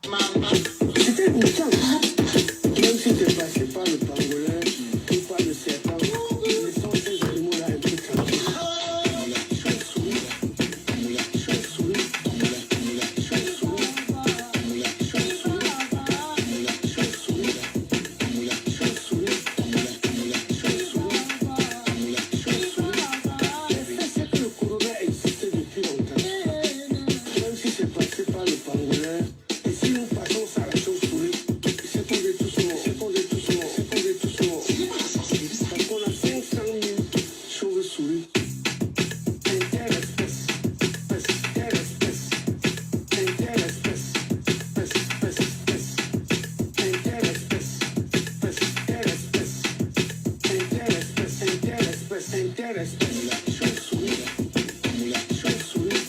C'était une chance. Même si t'es passé par le pangolin ou par le serpent, laissons ces animaux-là un peu tranquilles. C'est que le corona existait depuis longtemps. Même si c'est passé par le pangolin, et si nous passons ça à la chauve-souris, c'est qu'on est tous morts, c'est qu'on est tous morts, c'est qu'on est tous morts. Parce qu'on a 500 000 chauves-souris. Interespèce, interespèce, interespèce, interespèce, interespèce, interespèce, interespèce, la chauve-souris, la chauve-souris,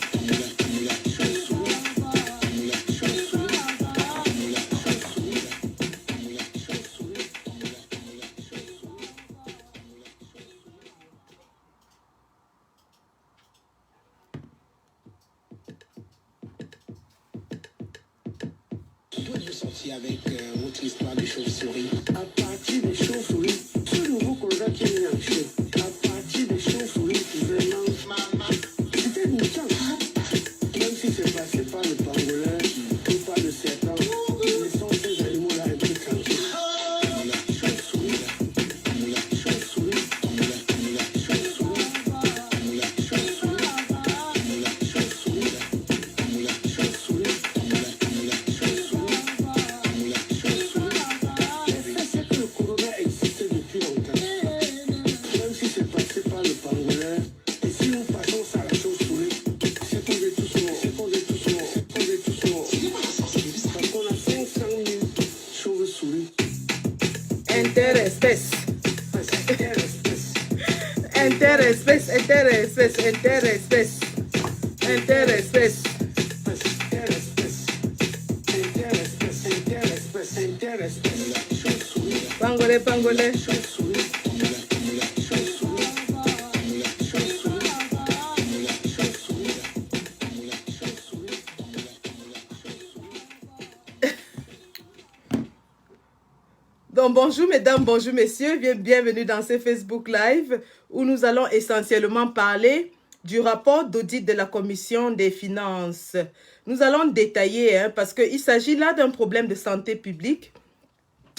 la chauve-souris. D'où êtes-vous sorti avec votre histoire des chauves-souris? À partir des chauves-souris, ce nouveau corona qui est lancé, à partir des chauves-souris, vraiment, c'était une chance. Même si c'est passé par le pangolin ou par le serpent, laissons ces animaux-là un peu tranquilles. La chauve-souris, la chauve-souris, la chauve-souris, la chauve-souris, la chauve-souris, la chauve-souris, c'est que le corona existait depuis longtemps. Même si c'est passé par le pangolin, et si nous passons ça à la chauve-souris, c'est qu'on est tous morts, c'est qu'on est tous morts, c'est qu'on est tous morts. Parce qu'on a 500 000 chauves-souris. Interespèce. Interespèce. Interespèce, interespèce, interespèce. Interespèce. Interespèce, interespèce, interespèce, la chauve-souris, Pangolais, pangolais. chauve-souris, la chauve-souris, la chauve-souris, la chauve-souris, la chauve-souris. Donc bonjour mesdames, bonjour messieurs, bienvenue dans ce Facebook Live où nous allons essentiellement parler du rapport d'audit de la Commission des finances. Nous allons détailler parce qu'il s'agit là d'un problème de santé publique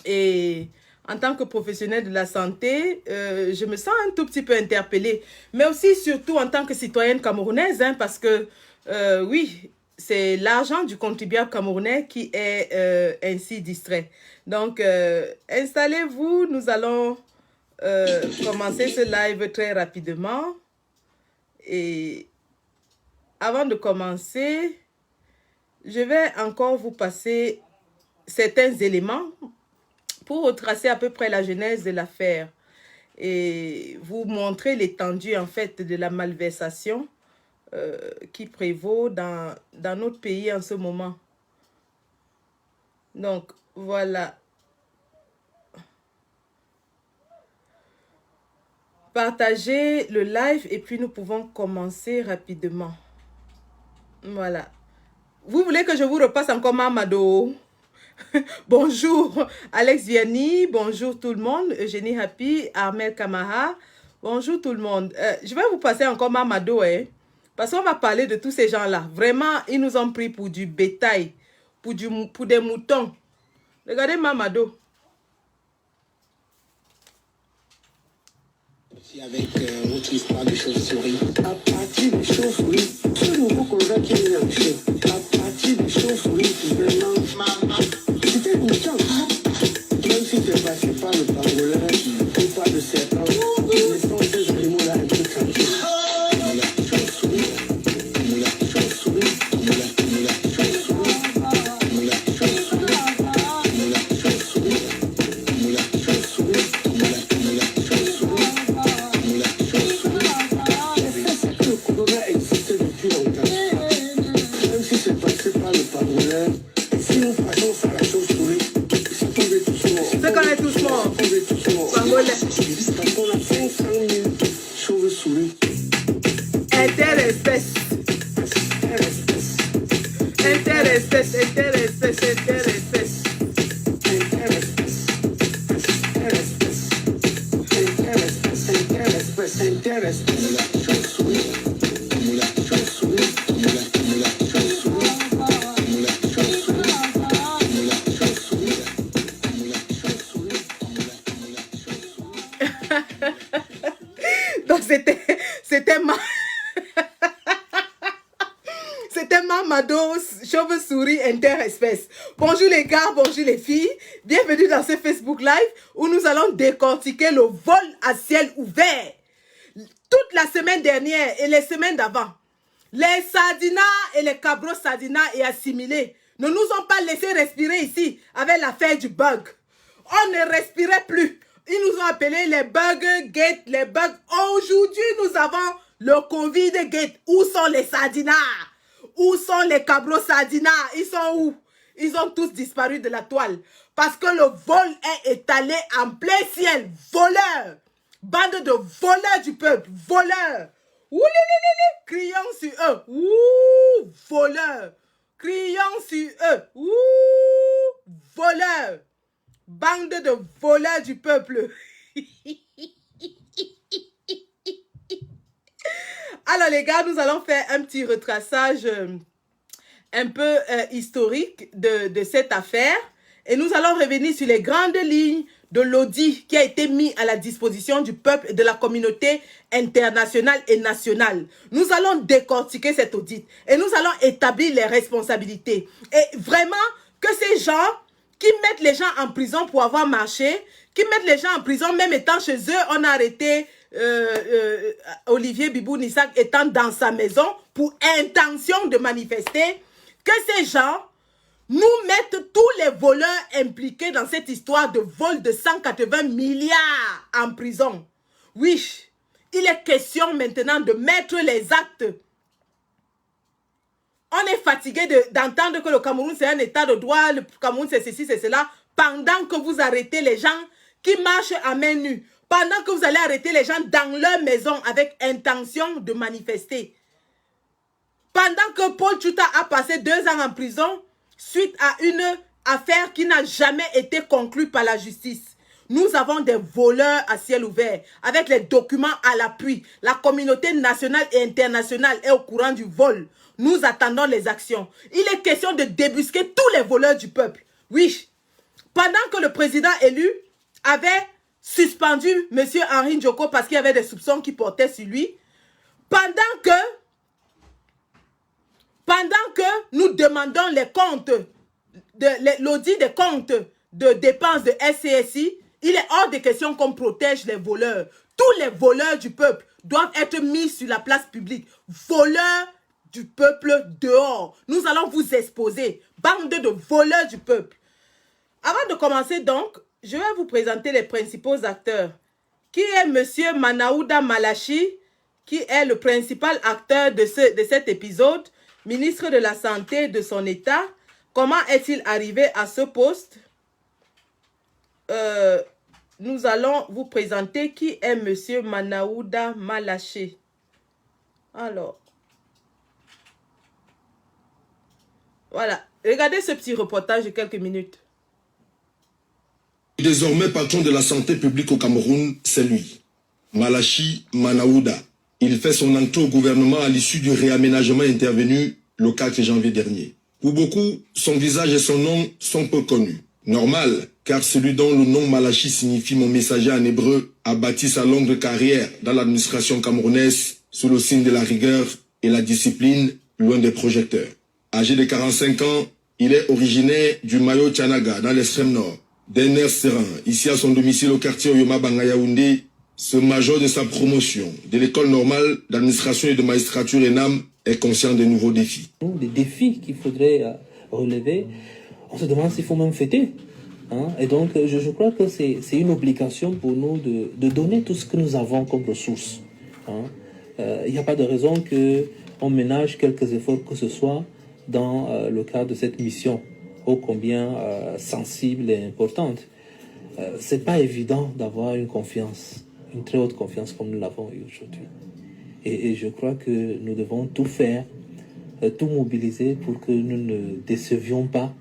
et en tant que professionnel de la santé, je me sens un tout petit peu interpellée, mais aussi surtout en tant que citoyenne camerounaise parce que oui, c'est l'argent du contribuable camerounais qui est ainsi distrait. Donc, installez-vous, nous allons commencer ce live très rapidement. Et avant de commencer, je vais encore vous passer certains éléments pour retracer à peu près la genèse de l'affaire et vous montrer l'étendue en fait de la malversation qui prévaut dans notre pays en ce moment. Donc, voilà. Partagez le live et puis nous pouvons commencer rapidement. Voilà. Vous voulez que je vous repasse encore Mamado? Bonjour Alex Vianney, bonjour tout le monde, Eugénie Happy, Armel Kamara, bonjour tout le monde. Je vais vous passer encore Mamado, parce qu'on va parler de tous ces gens-là. Vraiment, ils nous ont pris pour du bétail, pour des moutons. Regardez Mamado. Avec votre histoire des chauves-souris. À partir des chauves-souris, ce nouveau corona qui est lancé, à partir des chauves-souris, vraiment, c'était une chance. Même si t'es passé par le pangolin ou par le serpent, laissons ces animaux-là un peu tranquilles. La chauve-souris, la chauve-souris, la chauve-souris, la chauve-souris, la chauve-souris, la chauve-souris, la chauve-souris. C'est que le corona existait depuis Interespèce, interespèce, interespèce. Donc c'était Mamado, chauve-souris interespèce. Bonjour les gars, bonjour les filles. Bienvenue dans ce Facebook Live où nous allons décortiquer le vol à ciel ouvert. Toute la semaine dernière et les semaines d'avant, les Sardina et les cabros Sardina et assimilés ne nous ont pas laissé respirer ici avec l'affaire du bug. On ne respirait plus. Ils nous ont appelés les bug gate, les bugs. Aujourd'hui, nous avons le Covid gate. Où sont les Sardina? Où sont les cabros Sardina? Ils sont où? Ils ont tous disparu de la toile. Parce que le vol est étalé en plein ciel. Voleurs. Bande de voleurs du peuple. Voleurs. Oulilikili. Crions sur eux. Ouh, voleurs. Crions sur eux. Ouh, voleurs. Bande de voleurs du peuple. Alors les gars, nous allons faire un petit retraçage un peu historique de cette affaire. Et nous allons revenir sur les grandes lignes de l'audit qui a été mis à la disposition du peuple et de la communauté internationale et nationale. Nous allons décortiquer cet audit et nous allons établir les responsabilités. Et vraiment que ces gens qui mettent les gens en prison pour avoir marché, qui mettent les gens en prison même étant chez eux, on a arrêté Olivier Bibou-Nissak étant dans sa maison pour intention de manifester, que ces gens nous mettent tous les voleurs impliqués dans cette histoire de vol de 180 milliards en prison. Oui, il est question maintenant de mettre les actes. On est fatigué d'entendre que le Cameroun c'est un état de droit, le Cameroun c'est ceci, c'est cela, pendant que vous arrêtez les gens qui marchent à main nue, pendant que vous allez arrêter les gens dans leur maison avec intention de manifester. Pendant que Paul Tchouta a passé 2 ans en prison suite à une affaire qui n'a jamais été conclue par la justice. Nous avons des voleurs à ciel ouvert avec les documents à l'appui. La communauté nationale et internationale est au courant du vol. Nous attendons les actions. Il est question de débusquer tous les voleurs du peuple. Oui, pendant que le président élu avait suspendu M. Henri Ndjoko parce qu'il y avait des soupçons qui portaient sur lui, pendant que nous demandons les comptes, l'audit des comptes de dépenses de SCSI, il est hors de question qu'on protège les voleurs. Tous les voleurs du peuple doivent être mis sur la place publique. Voleurs du peuple dehors. Nous allons vous exposer. Bande de voleurs du peuple. Avant de commencer donc, je vais vous présenter les principaux acteurs. Qui est M. Manaouda Malachi, qui est le principal acteur de cet épisode, ministre de la Santé de son État. Comment est-il arrivé à ce poste? Nous allons vous présenter qui est M. Manaouda Malachi. Alors, voilà. Regardez ce petit reportage de quelques minutes. Désormais patron de la santé publique au Cameroun, c'est lui, Malachi Manaouda. Il fait son entrée au gouvernement à l'issue du réaménagement intervenu le 4 janvier dernier. Pour beaucoup, son visage et son nom sont peu connus. Normal, car celui dont le nom Malachi signifie mon messager en hébreu a bâti sa longue carrière dans l'administration camerounaise sous le signe de la rigueur et la discipline, loin des projecteurs. Âgé de 45 ans, il est originaire du Mayo Tchanaga, dans l'extrême nord. D'un air serein, ici à son domicile au quartier Oyoma Bangayaoundé, ce major de sa promotion de l'école normale d'administration et de magistrature ENAM est conscient des nouveaux défis. Des défis qu'il faudrait relever, on se demande s'il faut même fêter. Hein? Et donc, je crois que c'est une obligation pour nous de donner tout ce que nous avons comme ressources. Hein? Il n'y a pas de raison qu'on ménage quelques efforts que ce soit dans le cadre de cette mission ô combien sensible et importante. C'est pas évident d'avoir une confiance, une très haute confiance comme nous l'avons eu aujourd'hui. Et je crois que nous devons tout faire tout mobiliser pour que nous ne décevions pas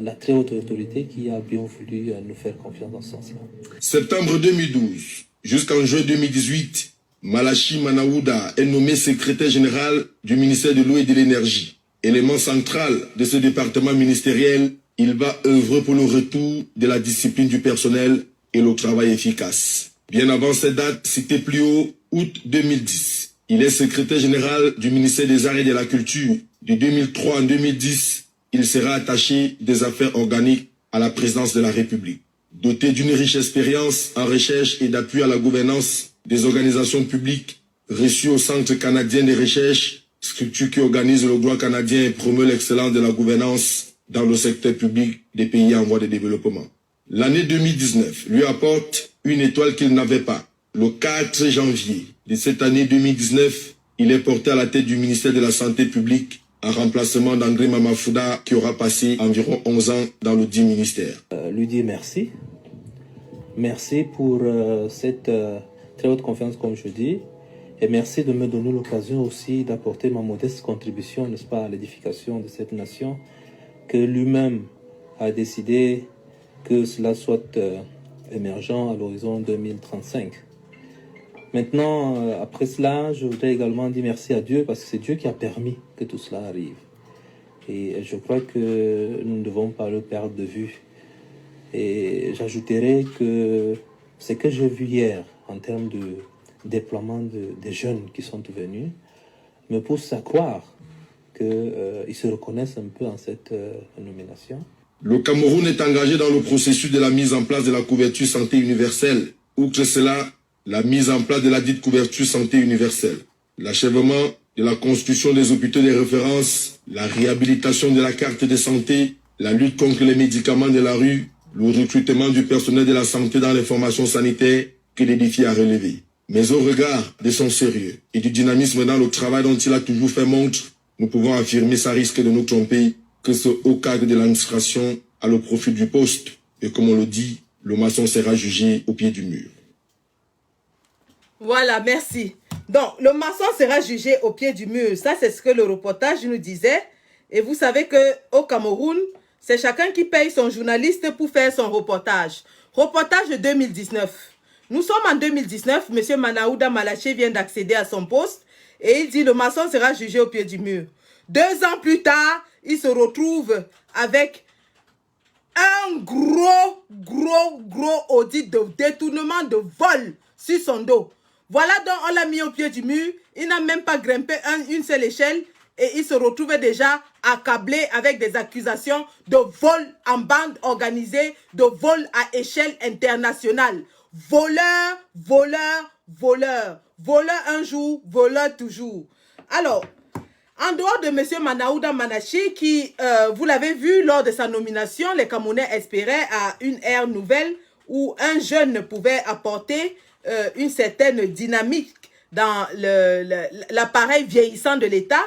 la très haute autorité qui a bien voulu nous faire confiance dans ce sens-là. Septembre 2012 jusqu'en juin 2018, Malachi Manaouda est nommé secrétaire général du ministère de l'eau et de l'énergie. Élément central de ce département ministériel, il va œuvrer pour le retour de la discipline du personnel et le travail efficace. Bien avant cette date citée plus haut, août 2010, il est secrétaire général du ministère des Arts et de la Culture. De 2003 en 2010, il sera attaché des affaires organiques à la présidence de la République. Doté d'une riche expérience en recherche et d'appui à la gouvernance des organisations publiques, reçu au Centre canadien de recherche, structure qui organise le droit canadien et promeut l'excellence de la gouvernance dans le secteur public des pays en voie de développement. L'année 2019 lui apporte une étoile qu'il n'avait pas. Le 4 janvier de cette année 2019, il est porté à la tête du ministère de la Santé publique en remplacement d'André Mamafouda qui aura passé environ 11 ans dans le dit ministère. Lui dire merci. Merci pour cette très haute confiance, comme je dis. Et merci de me donner l'occasion aussi d'apporter ma modeste contribution, n'est-ce pas, à l'édification de cette nation que lui-même a décidé que cela soit émergent à l'horizon 2035. Maintenant, après cela, je voudrais également dire merci à Dieu parce que c'est Dieu qui a permis que tout cela arrive. Et je crois que nous ne devons pas le perdre de vue. Et j'ajouterai que ce que j'ai vu hier en termes de déploiement des jeunes qui sont venus me pousse à croire qu'ils se reconnaissent un peu en cette nomination. Le Cameroun est engagé dans le processus de la mise en place de la couverture santé universelle. Outre cela, la mise en place de la dite couverture santé universelle, l'achèvement de la construction des hôpitaux de référence, la réhabilitation de la carte de santé, la lutte contre les médicaments de la rue, le recrutement du personnel de la santé dans les formations sanitaires, que des défis à relever. Mais au regard de son sérieux et du dynamisme dans le travail dont il a toujours fait montre, nous pouvons affirmer sans risque de nous tromper que ce haut cadre de l'administration a le profil du poste. Et comme on le dit, le maçon sera jugé au pied du mur. Voilà, merci. Donc, le maçon sera jugé au pied du mur. Ça, c'est ce que le reportage nous disait. Et vous savez qu'au Cameroun, c'est chacun qui paye son journaliste pour faire son reportage. Reportage de 2019. Nous sommes en 2019. M. Manaouda Malachi vient d'accéder à son poste. Et il dit le maçon sera jugé au pied du mur. 2 ans plus tard, il se retrouve avec un gros audit de détournement de vol sur son dos. Voilà donc on l'a mis au pied du mur. Il n'a même pas grimpé une seule échelle et il se retrouvait déjà accablé avec des accusations de vol en bande organisée, de vol à échelle internationale. Voleur, voleur, voleur. Voleur un jour, voleur toujours. Alors, en dehors de M. Manaouda Malachi, qui, vous l'avez vu, lors de sa nomination, les Camerounais espéraient à une ère nouvelle où un jeune pouvait apporter une certaine dynamique dans l'appareil vieillissant de l'État,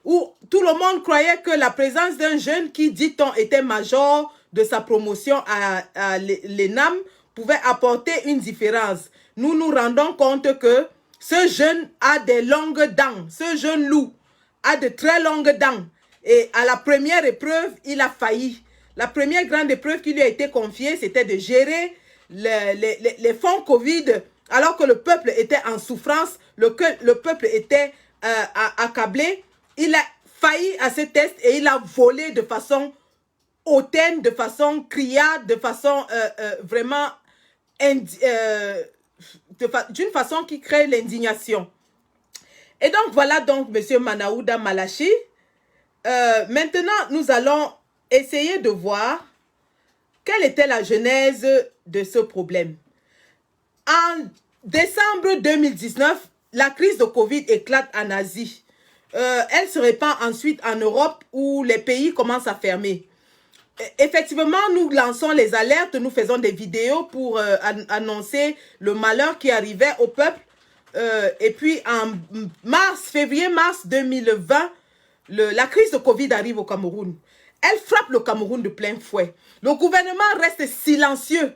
où tout le monde croyait que la présence d'un jeune qui, dit-on, était major de sa promotion à l'ENAM pouvait apporter une différence. Nous nous rendons compte que ce jeune a des longues dents, ce jeune loup a de très longues dents. Et à la première épreuve, il a failli. La première grande épreuve qui lui a été confiée, c'était de gérer les fonds Covid, alors que le peuple était en souffrance, le peuple était accablé. Il a failli à ce test et il a volé de façon hautaine, de façon criarde, de façon vraiment d'une façon qui crée l'indignation. Et donc, voilà donc M. Manaouda Malachi. Maintenant, nous allons essayer de voir quelle était la genèse de ce problème. En décembre 2019, la crise de Covid éclate en Asie. Elle se répand ensuite en Europe où les pays commencent à fermer. Effectivement, nous lançons les alertes, nous faisons des vidéos pour annoncer le malheur qui arrivait au peuple. Et puis en février-mars 2020, la crise de Covid arrive au Cameroun. Elle frappe le Cameroun de plein fouet. Le gouvernement reste silencieux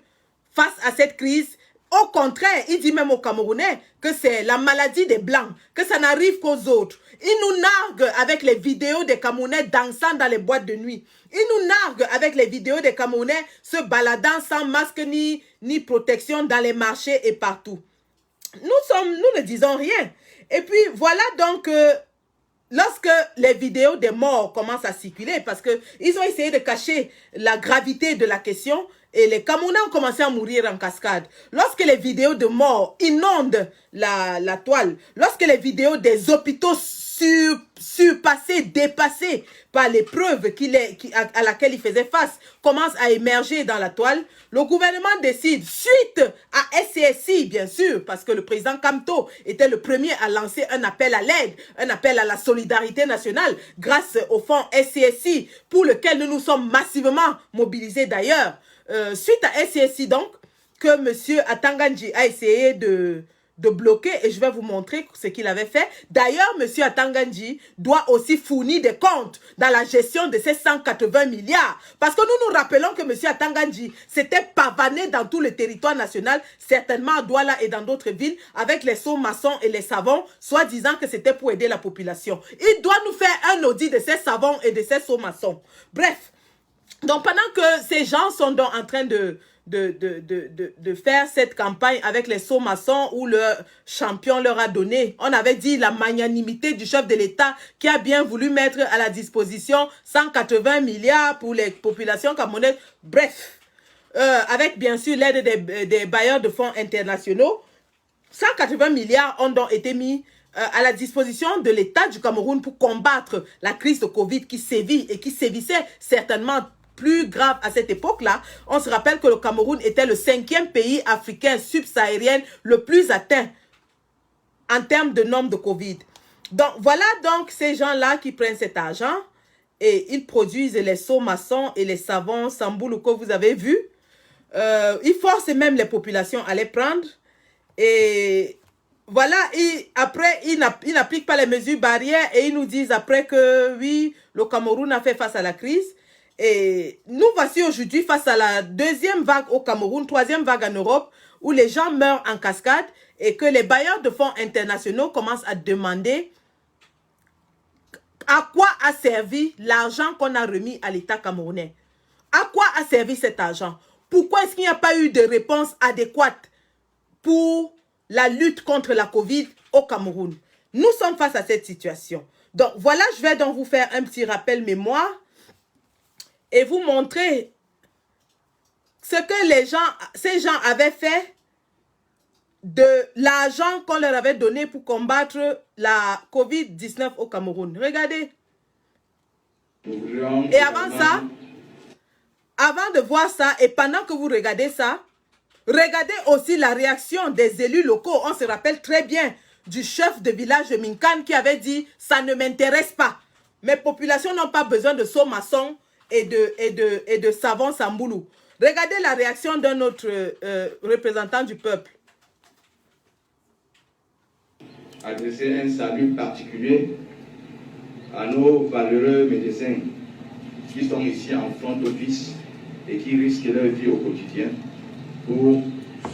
face à cette crise. Au contraire, il dit même aux Camerounais que c'est la maladie des Blancs, que ça n'arrive qu'aux autres. Il nous nargue avec les vidéos des Camerounais dansant dans les boîtes de nuit. Il nous nargue avec les vidéos des Camerounais se baladant sans masque ni protection dans les marchés et partout. Nous ne disons rien. Et puis voilà donc... lorsque les vidéos des morts commencent à circuler, parce qu'ils ont essayé de cacher la gravité de la question, et les Camerounais ont commencé à mourir en cascade. Lorsque les vidéos de morts inondent la toile, lorsque les vidéos des hôpitaux surpassés, dépassés par l'épreuve à laquelle ils faisaient face, commencent à émerger dans la toile, le gouvernement décide, suite à SCSI, bien sûr, parce que le président Kamto était le premier à lancer un appel à l'aide, un appel à la solidarité nationale, grâce au fonds SCSI, pour lequel nous nous sommes massivement mobilisés d'ailleurs. Suite à SCSI, donc, que M. Atangandji a essayé de bloquer, et je vais vous montrer ce qu'il avait fait. D'ailleurs, M. Atangandji doit aussi fournir des comptes dans la gestion de ces 180 milliards. Parce que nous nous rappelons que M. Atangandji s'était pavané dans tout le territoire national, certainement à Douala et dans d'autres villes, avec les seaux maçons et les savons, soit disant que c'était pour aider la population. Il doit nous faire un audit de ces savons et de ces seaux maçons. Bref, donc pendant que ces gens sont donc en train de faire cette campagne avec les seaux maçons où le champion leur a donné, on avait dit la magnanimité du chef de l'État qui a bien voulu mettre à la disposition 180 milliards pour les populations camerounaises. Bref, avec bien sûr l'aide des bailleurs de fonds internationaux, 180 milliards ont donc été mis à la disposition de l'État du Cameroun pour combattre la crise de Covid qui sévit et qui sévissait certainement plus grave à cette époque-là. On se rappelle que le Cameroun était le 5e pays africain subsahérien le plus atteint en termes de nombre de Covid. Donc, voilà donc ces gens-là qui prennent cet argent et ils produisent les seaux maçons et les savons Samboulou que vous avez vus. Ils forcent même les populations à les prendre. Et voilà, après, ils n'appliquent pas les mesures barrières et ils nous disent après que oui, le Cameroun a fait face à la crise. Et nous voici aujourd'hui face à la 2e vague au Cameroun, 3e vague en Europe, où les gens meurent en cascade et que les bailleurs de fonds internationaux commencent à demander à quoi a servi l'argent qu'on a remis à l'État camerounais. À quoi a servi cet argent? Pourquoi est-ce qu'il n'y a pas eu de réponse adéquate pour la lutte contre la Covid au Cameroun? Nous sommes face à cette situation. Donc voilà, je vais donc vous faire un petit rappel mémoire et vous montrer ce que ces gens avaient fait de l'argent qu'on leur avait donné pour combattre la Covid-19 au Cameroun. Regardez. Et avant ça, avant de voir ça, et pendant que vous regardez ça, regardez aussi la réaction des élus locaux. On se rappelle très bien du chef de village de Minkan qui avait dit « ça ne m'intéresse pas. Mes populations n'ont pas besoin de seaux maçons et de savon Samboulou. » Regardez la réaction d'un autre représentant du peuple. Adresser un salut particulier à nos valeureux médecins qui sont ici en front office et qui risquent leur vie au quotidien pour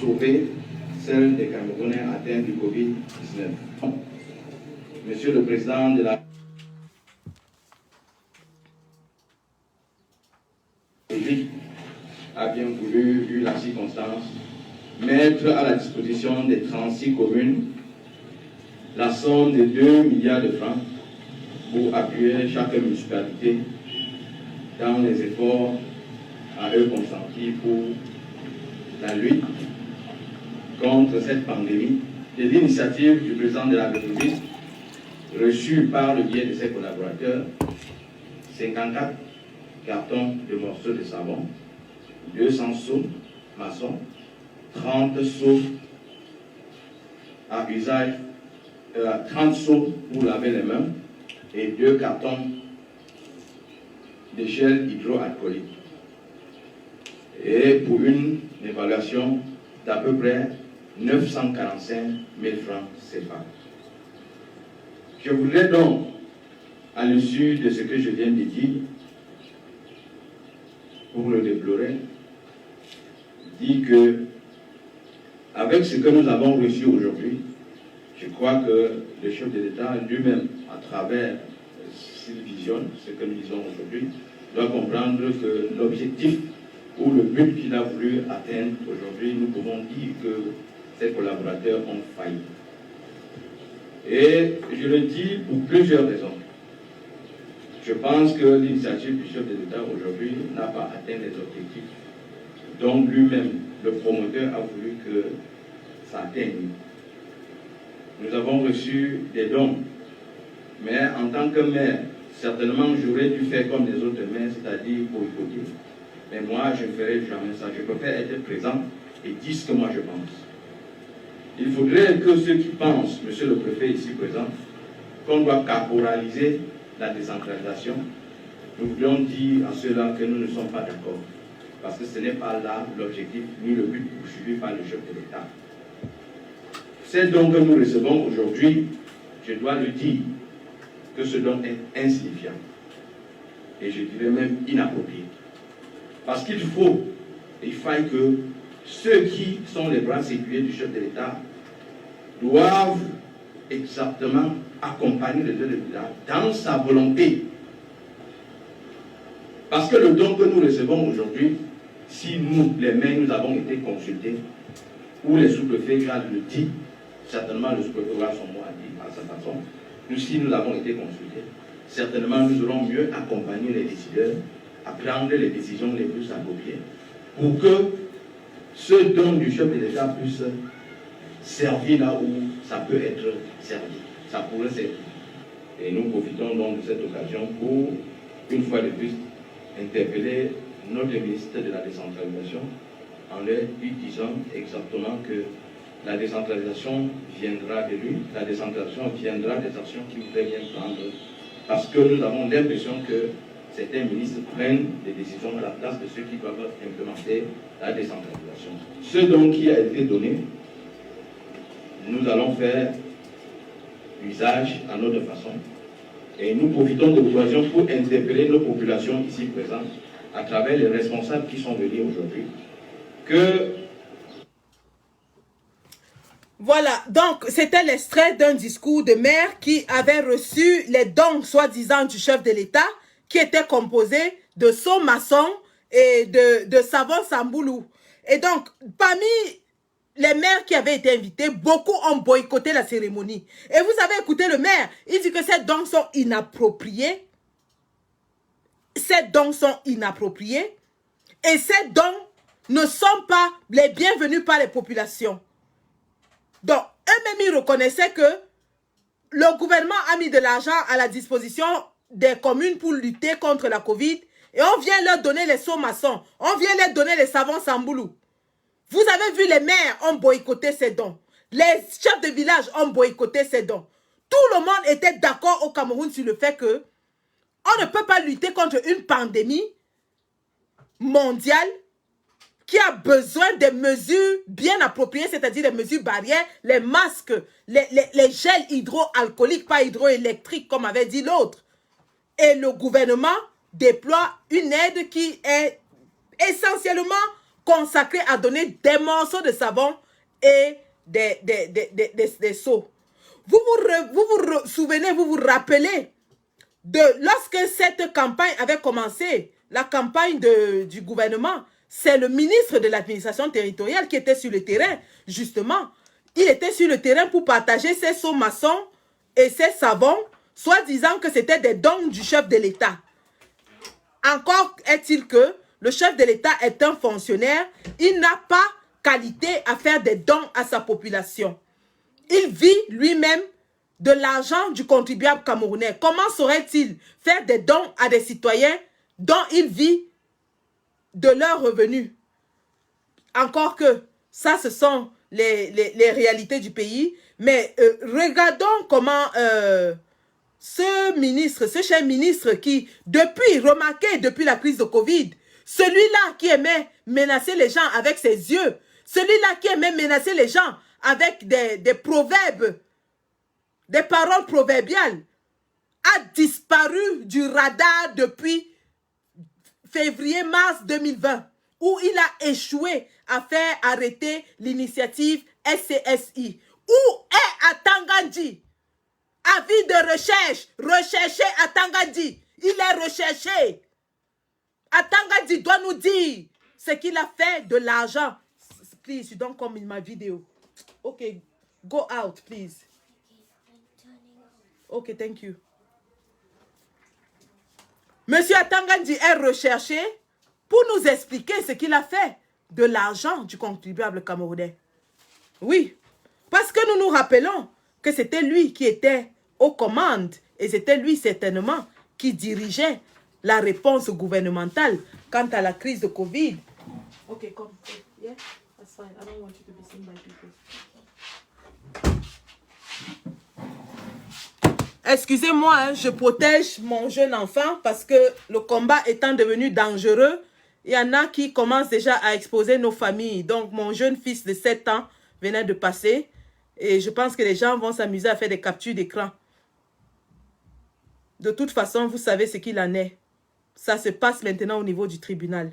sauver celle des Camerounais atteints du Covid-19. Monsieur le Président de la République a bien voulu, vu la circonstance, mettre à la disposition des 36 communes la somme de 2 milliards de francs pour appuyer chaque municipalité dans les efforts à eux consentis pour la lutte contre cette pandémie et l'initiative du président de la République, reçue par le biais de ses collaborateurs, 54 cartons de morceaux de savon, 200 seaux maçons, 30 seaux à usage, 30 seaux pour laver les mains et 2 cartons de gel hydroalcoolique. Et pour une évaluation d'à peu près 945 000 francs CFA. Je voudrais donc, à l'issue de ce que je viens de dire, pour le déplorer, dire que avec ce que nous avons reçu aujourd'hui, je crois que le chef de l'État lui-même, à travers, s'il visionne ce que nous disons aujourd'hui, doit comprendre que l'objectif ou le but qu'il a voulu atteindre aujourd'hui, nous pouvons dire que ses collaborateurs ont failli. Et je le dis pour plusieurs raisons. Je pense que l'initiative du chef de l'État aujourd'hui n'a pas atteint les objectifs dont lui-même, le promoteur, a voulu que ça atteigne. Nous avons reçu des dons, mais en tant que maire, certainement j'aurais dû faire comme les autres maires, c'est-à-dire boycotter. Mais moi, je ne ferai jamais ça. Je préfère être présent et dire ce que moi je pense. Il faudrait que ceux qui pensent, monsieur le préfet ici présent, qu'on doit caporaliser la décentralisation, nous voulons dire à ceux-là que nous ne sommes pas d'accord. Parce que ce n'est pas là l'objectif ni le but poursuivi par le chef de l'État. C'est donc que nous recevons aujourd'hui, je dois le dire, que ce don est insignifiant. Et je dirais même inapproprié. Parce qu'il faille que ceux qui sont les bras séculiers du chef de l'État doivent exactement accompagner le chef de l'État dans sa volonté. Parce que le don que nous recevons aujourd'hui, si nous, les maires, nous avons été consultés, ou les sous-préfets, Jacques le dit, certainement le sous-préfet aura son mot à dire à sa façon, nous, si nous avons été consultés, certainement nous aurons mieux accompagné les décideurs à prendre les décisions les plus appropriées pour que ce don du chef de l'État puisse servir là où ça peut être servi, ça pourrait servir. Et nous profitons donc de cette occasion pour, une fois de plus, interpeller notre ministre de la décentralisation en lui disant exactement que la décentralisation viendra de lui, la décentralisation viendra des actions qu'il voudrait bien prendre, parce que nous avons l'impression que certains ministres prennent des décisions à la place de ceux qui doivent implémenter la décentralisation. Ce don qui a été donné, nous allons faire usage à notre façon, et nous profitons de l'occasion pour interpeller nos populations ici présentes, à travers les responsables qui sont venus aujourd'hui, que... Voilà, donc c'était l'extrait d'un discours de maire qui avait reçu les dons soi-disant du chef de l'État, qui était composé de seaux maçons et de savon samboulou. Et donc, parmi les maires qui avaient été invités, beaucoup ont boycotté la cérémonie. Et vous avez écouté le maire, il dit que ces dons sont inappropriés. Ces dons sont inappropriés. Et ces dons ne sont pas les bienvenus par les populations. Donc, eux-mêmes, ils reconnaissaient que le gouvernement a mis de l'argent à la disposition des communes pour lutter contre la Covid. Et on vient leur donner les seaux maçons. On vient leur donner les savons samboulou. Vous avez vu, les maires ont boycotté ces dons. Les chefs de village ont boycotté ces dons. Tout le monde était d'accord au Cameroun sur le fait que on ne peut pas lutter contre une pandémie mondiale qui a besoin des mesures bien appropriées, c'est-à-dire des mesures barrières, les masques, les gels hydroalcooliques, pas hydroélectriques comme avait dit l'autre. Et le gouvernement déploie une aide qui est essentiellement consacrée à donner des morceaux de savon et des seaux. Vous vous souvenez, vous vous rappelez de lorsque cette campagne avait commencé, la campagne du gouvernement, c'est le ministre de l'administration territoriale qui était sur le terrain, justement. Il était sur le terrain pour partager ses seaux maçons et ses savons, soit disant que c'était des dons du chef de l'État. Encore est-il que le chef de l'État est un fonctionnaire, il n'a pas qualité à faire des dons à sa population. Il vit lui-même de l'argent du contribuable camerounais. Comment saurait-il faire des dons à des citoyens dont il vit de leurs revenus? Encore que ça, ce sont les réalités du pays. Mais regardons comment ce ministre, ce cher ministre qui, depuis la crise de Covid, celui-là qui aimait menacer les gens avec ses yeux, celui-là qui aimait menacer les gens avec des proverbes, des paroles proverbiales, a disparu du radar depuis février-mars 2020, où il a échoué à faire arrêter l'initiative SCSI? Où est Atangandji? Avis de recherche, recherché Atangandji. Il est recherché. Atangandji doit nous dire ce qu'il a fait de l'argent. Please, you don't come in my video. Okay, go out, please. Okay, thank you. Monsieur Atangandji est recherché pour nous expliquer ce qu'il a fait de l'argent du contribuable camerounais. Oui, parce que nous nous rappelons que c'était lui qui était aux commandes et c'était lui certainement qui dirigeait la réponse gouvernementale quant à la crise de Covid. Ok, come. Yeah, that's fine. I don't want you to be seen by people. Excusez-moi, hein, je protège mon jeune enfant parce que le combat étant devenu dangereux, il y en a qui commencent déjà à exposer nos familles. Donc, mon jeune fils de 7 ans venait de passer et je pense que les gens vont s'amuser à faire des captures d'écran. De toute façon, vous savez ce qu'il en est. Ça se passe maintenant au niveau du tribunal.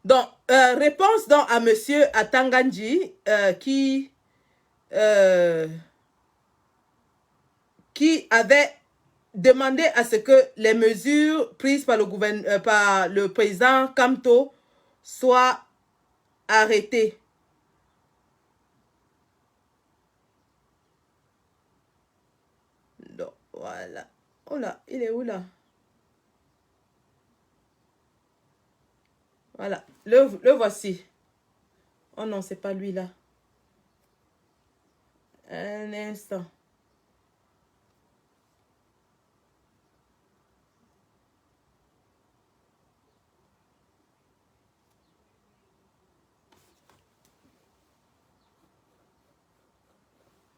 Donc, réponse donc à monsieur Atangandji qui avait demandé à ce que les mesures prises par le président Kamto soient arrêtées. Donc, voilà. Oh là, il est où là? Voilà, le voici. Oh non, c'est pas lui là. Un instant.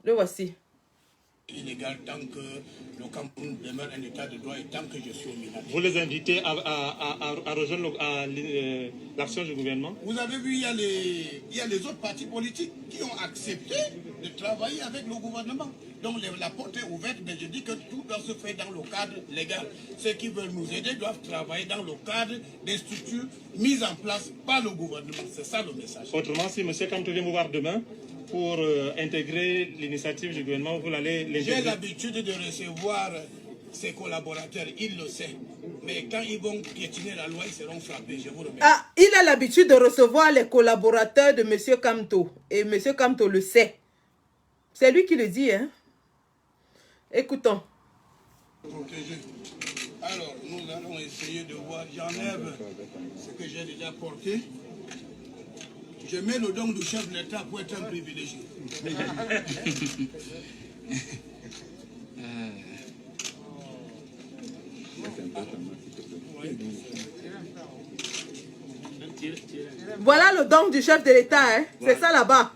Le voici. Illégal tant que le Cameroun demeure un état de droit et tant que je suis au Milan. Vous les invitez à rejoindre l'action du gouvernement? Vous avez vu, il y a les autres partis politiques qui ont accepté de travailler avec le gouvernement. Donc la porte est ouverte, mais je dis que tout doit se faire dans le cadre légal. Ceux qui veulent nous aider doivent travailler dans le cadre des structures mises en place par le gouvernement. C'est ça le message. Autrement, si M. Kamto vient vous voir demain pour intégrer l'initiative du gouvernement, vous allez les aider. J'ai l'habitude de recevoir ses collaborateurs, il le sait. Mais quand ils vont piétiner la loi, ils seront frappés. Je vous remercie. Ah, il a l'habitude de recevoir les collaborateurs de M. Kamto. Et M. Kamto le sait. C'est lui qui le dit, hein. Écoutons. Protégé. Alors, nous allons essayer de voir. J'enlève ce que j'ai déjà porté. Je mets le don du chef de l'État pour être un privilégié. Voilà le don du chef de l'État, hein. C'est ça là-bas.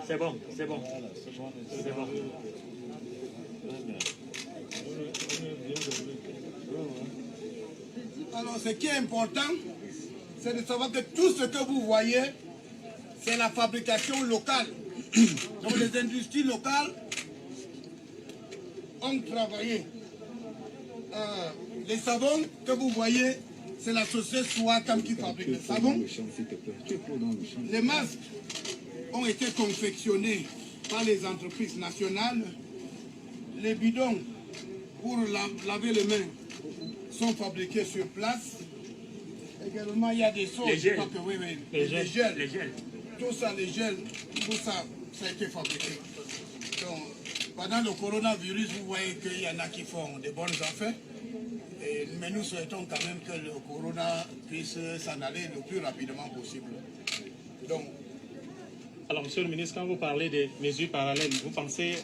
C'est bon, c'est bon. C'est bon. Alors, ce qui est important, c'est de savoir que tout ce que vous voyez, c'est la fabrication locale. Donc, les industries locales ont travaillé. Les savons que vous voyez, c'est la société Swakam qui fabrique les savons. Les masques ont été confectionnés par les entreprises nationales. Les bidons pour laver les mains sont fabriqués sur place. Également, il y a des sauces. Les gels. Les gels. Les gels. Tout ça, les gels, tout ça, ça a été fabriqué. Donc, pendant le coronavirus, vous voyez qu'il y en a qui font de bonnes affaires. Mais nous souhaitons quand même que le corona puisse s'en aller le plus rapidement possible. Donc, alors, Monsieur le ministre, quand vous parlez des mesures parallèles, vous pensez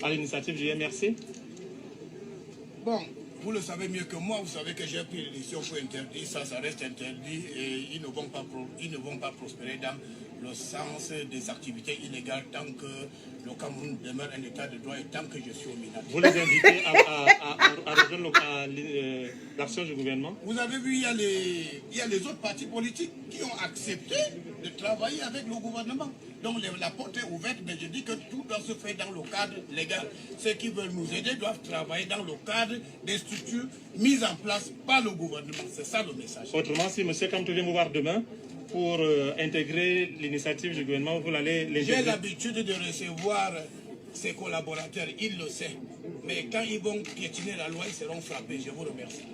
à l'initiative du MRC? bon, vous le savez mieux que moi, vous savez que j'ai pris l'élection pour interdire, ça reste interdit et ils ne vont pas prospérer dans le sens des activités illégales tant que le Cameroun demeure un état de droit et tant que je suis au Milan. Vous les invitez à rejoindre l'action du gouvernement? Vous avez vu, il y a les autres partis politiques qui ont accepté de travailler avec le gouvernement. Donc la porte est ouverte, mais je dis que tout doit se faire dans le cadre légal. Ceux qui veulent nous aider doivent travailler dans le cadre des structures mises en place par le gouvernement. C'est ça le message. Autrement, si M. Kamto vient vous voir demain pour intégrer l'initiative du gouvernement, vous allez les aider. J'ai l'habitude de recevoir ses collaborateurs, ils le savent. Mais quand ils vont piétiner la loi, ils seront frappés. Je vous remercie.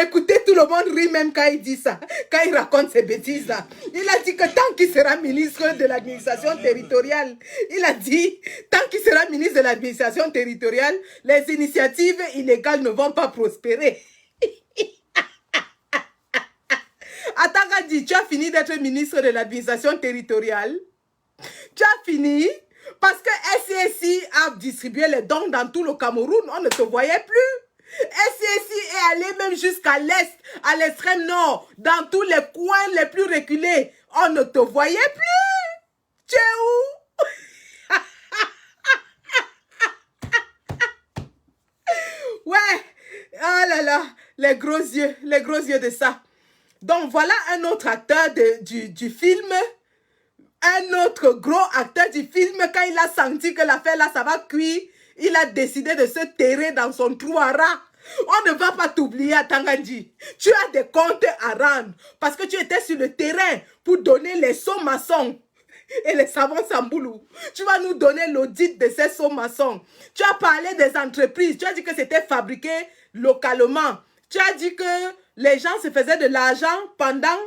Écoutez, tout le monde rit même quand il dit ça, quand il raconte ces bêtises-là. Il a dit que tant qu'il sera ministre de l'administration territoriale, il a dit, tant qu'il sera ministre de l'administration territoriale, les initiatives illégales ne vont pas prospérer. Attends, Gadi, tu as fini d'être ministre de l'administration territoriale? Tu as fini? Parce que SCSI a distribué les dons dans tout le Cameroun, on ne te voyait plus. SCSI est allé même jusqu'à l'est, à l'extrême nord, dans tous les coins les plus reculés. On ne te voyait plus. Tu es où? Ouais. Oh là là, les gros yeux de ça. Donc voilà un autre acteur du film. Un autre gros acteur du film, quand il a senti que l'affaire là, ça va cuire, il a décidé de se terrer dans son trou à rat. On ne va pas t'oublier à Tangandji. Tu as des comptes à rendre parce que tu étais sur le terrain pour donner les sauts maçons et les savons samboulou. Tu vas nous donner l'audit de ces sauts maçons. Tu as parlé des entreprises. Tu as dit que c'était fabriqué localement. Tu as dit que les gens se faisaient de l'argent pendant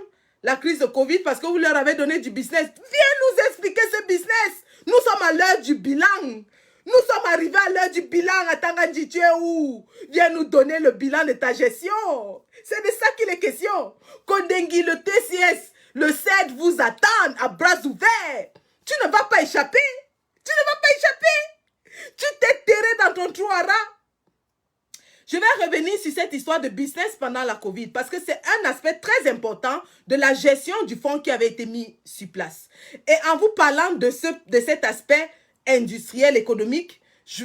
la crise de Covid parce que vous leur avez donné du business. Viens nous expliquer ce business. Nous sommes à l'heure du bilan. Nous sommes arrivés à l'heure du bilan. À Tangandji, tu es où? Viens nous donner le bilan de ta gestion. C'est de ça qu'il est question. Kondengi, le TCS, le CED vous attendent à bras ouverts. Tu ne vas pas échapper. Tu ne vas pas échapper. Tu t'es terré dans ton trou à rat. Je vais revenir sur cette histoire de business pendant la Covid parce que c'est un aspect très important de la gestion du fonds qui avait été mis sur place. Et en vous parlant de cet aspect industriel, économique,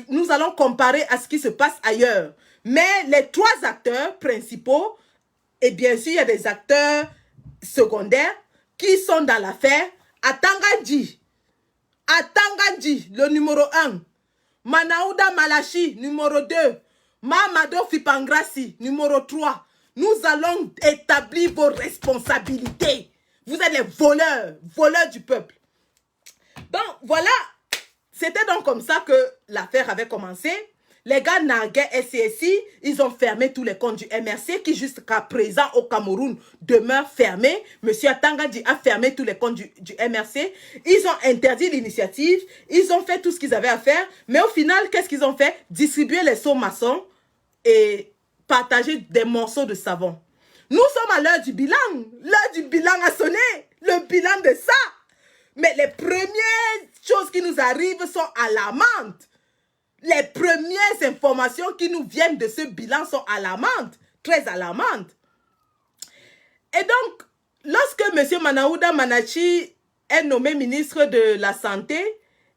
nous allons comparer à ce qui se passe ailleurs. Mais les trois acteurs principaux, et bien sûr, il y a des acteurs secondaires qui sont dans l'affaire. À Tangandji, le numéro 1. Manaouda Malachi, numéro 2. Mamadou Fipangrassi, numéro 3. Nous allons établir vos responsabilités. Vous êtes les voleurs du peuple. Donc, voilà. C'était donc comme ça que l'affaire avait commencé. Les gars narguaient SCSI, ils ont fermé tous les comptes du MRC qui jusqu'à présent au Cameroun demeurent fermés. Monsieur Tangandji a fermé tous les comptes du MRC. Ils ont interdit l'initiative, ils ont fait tout ce qu'ils avaient à faire. Mais au final, qu'est-ce qu'ils ont fait? Distribuer les sauts maçons et partager des morceaux de savon. Nous sommes à l'heure du bilan. L'heure du bilan a sonné. Le bilan de ça. Mais les premières choses qui nous arrivent sont alarmantes. Les premières informations qui nous viennent de ce bilan sont alarmantes, très alarmantes. Et donc, lorsque M. Manaouda Manachi est nommé ministre de la Santé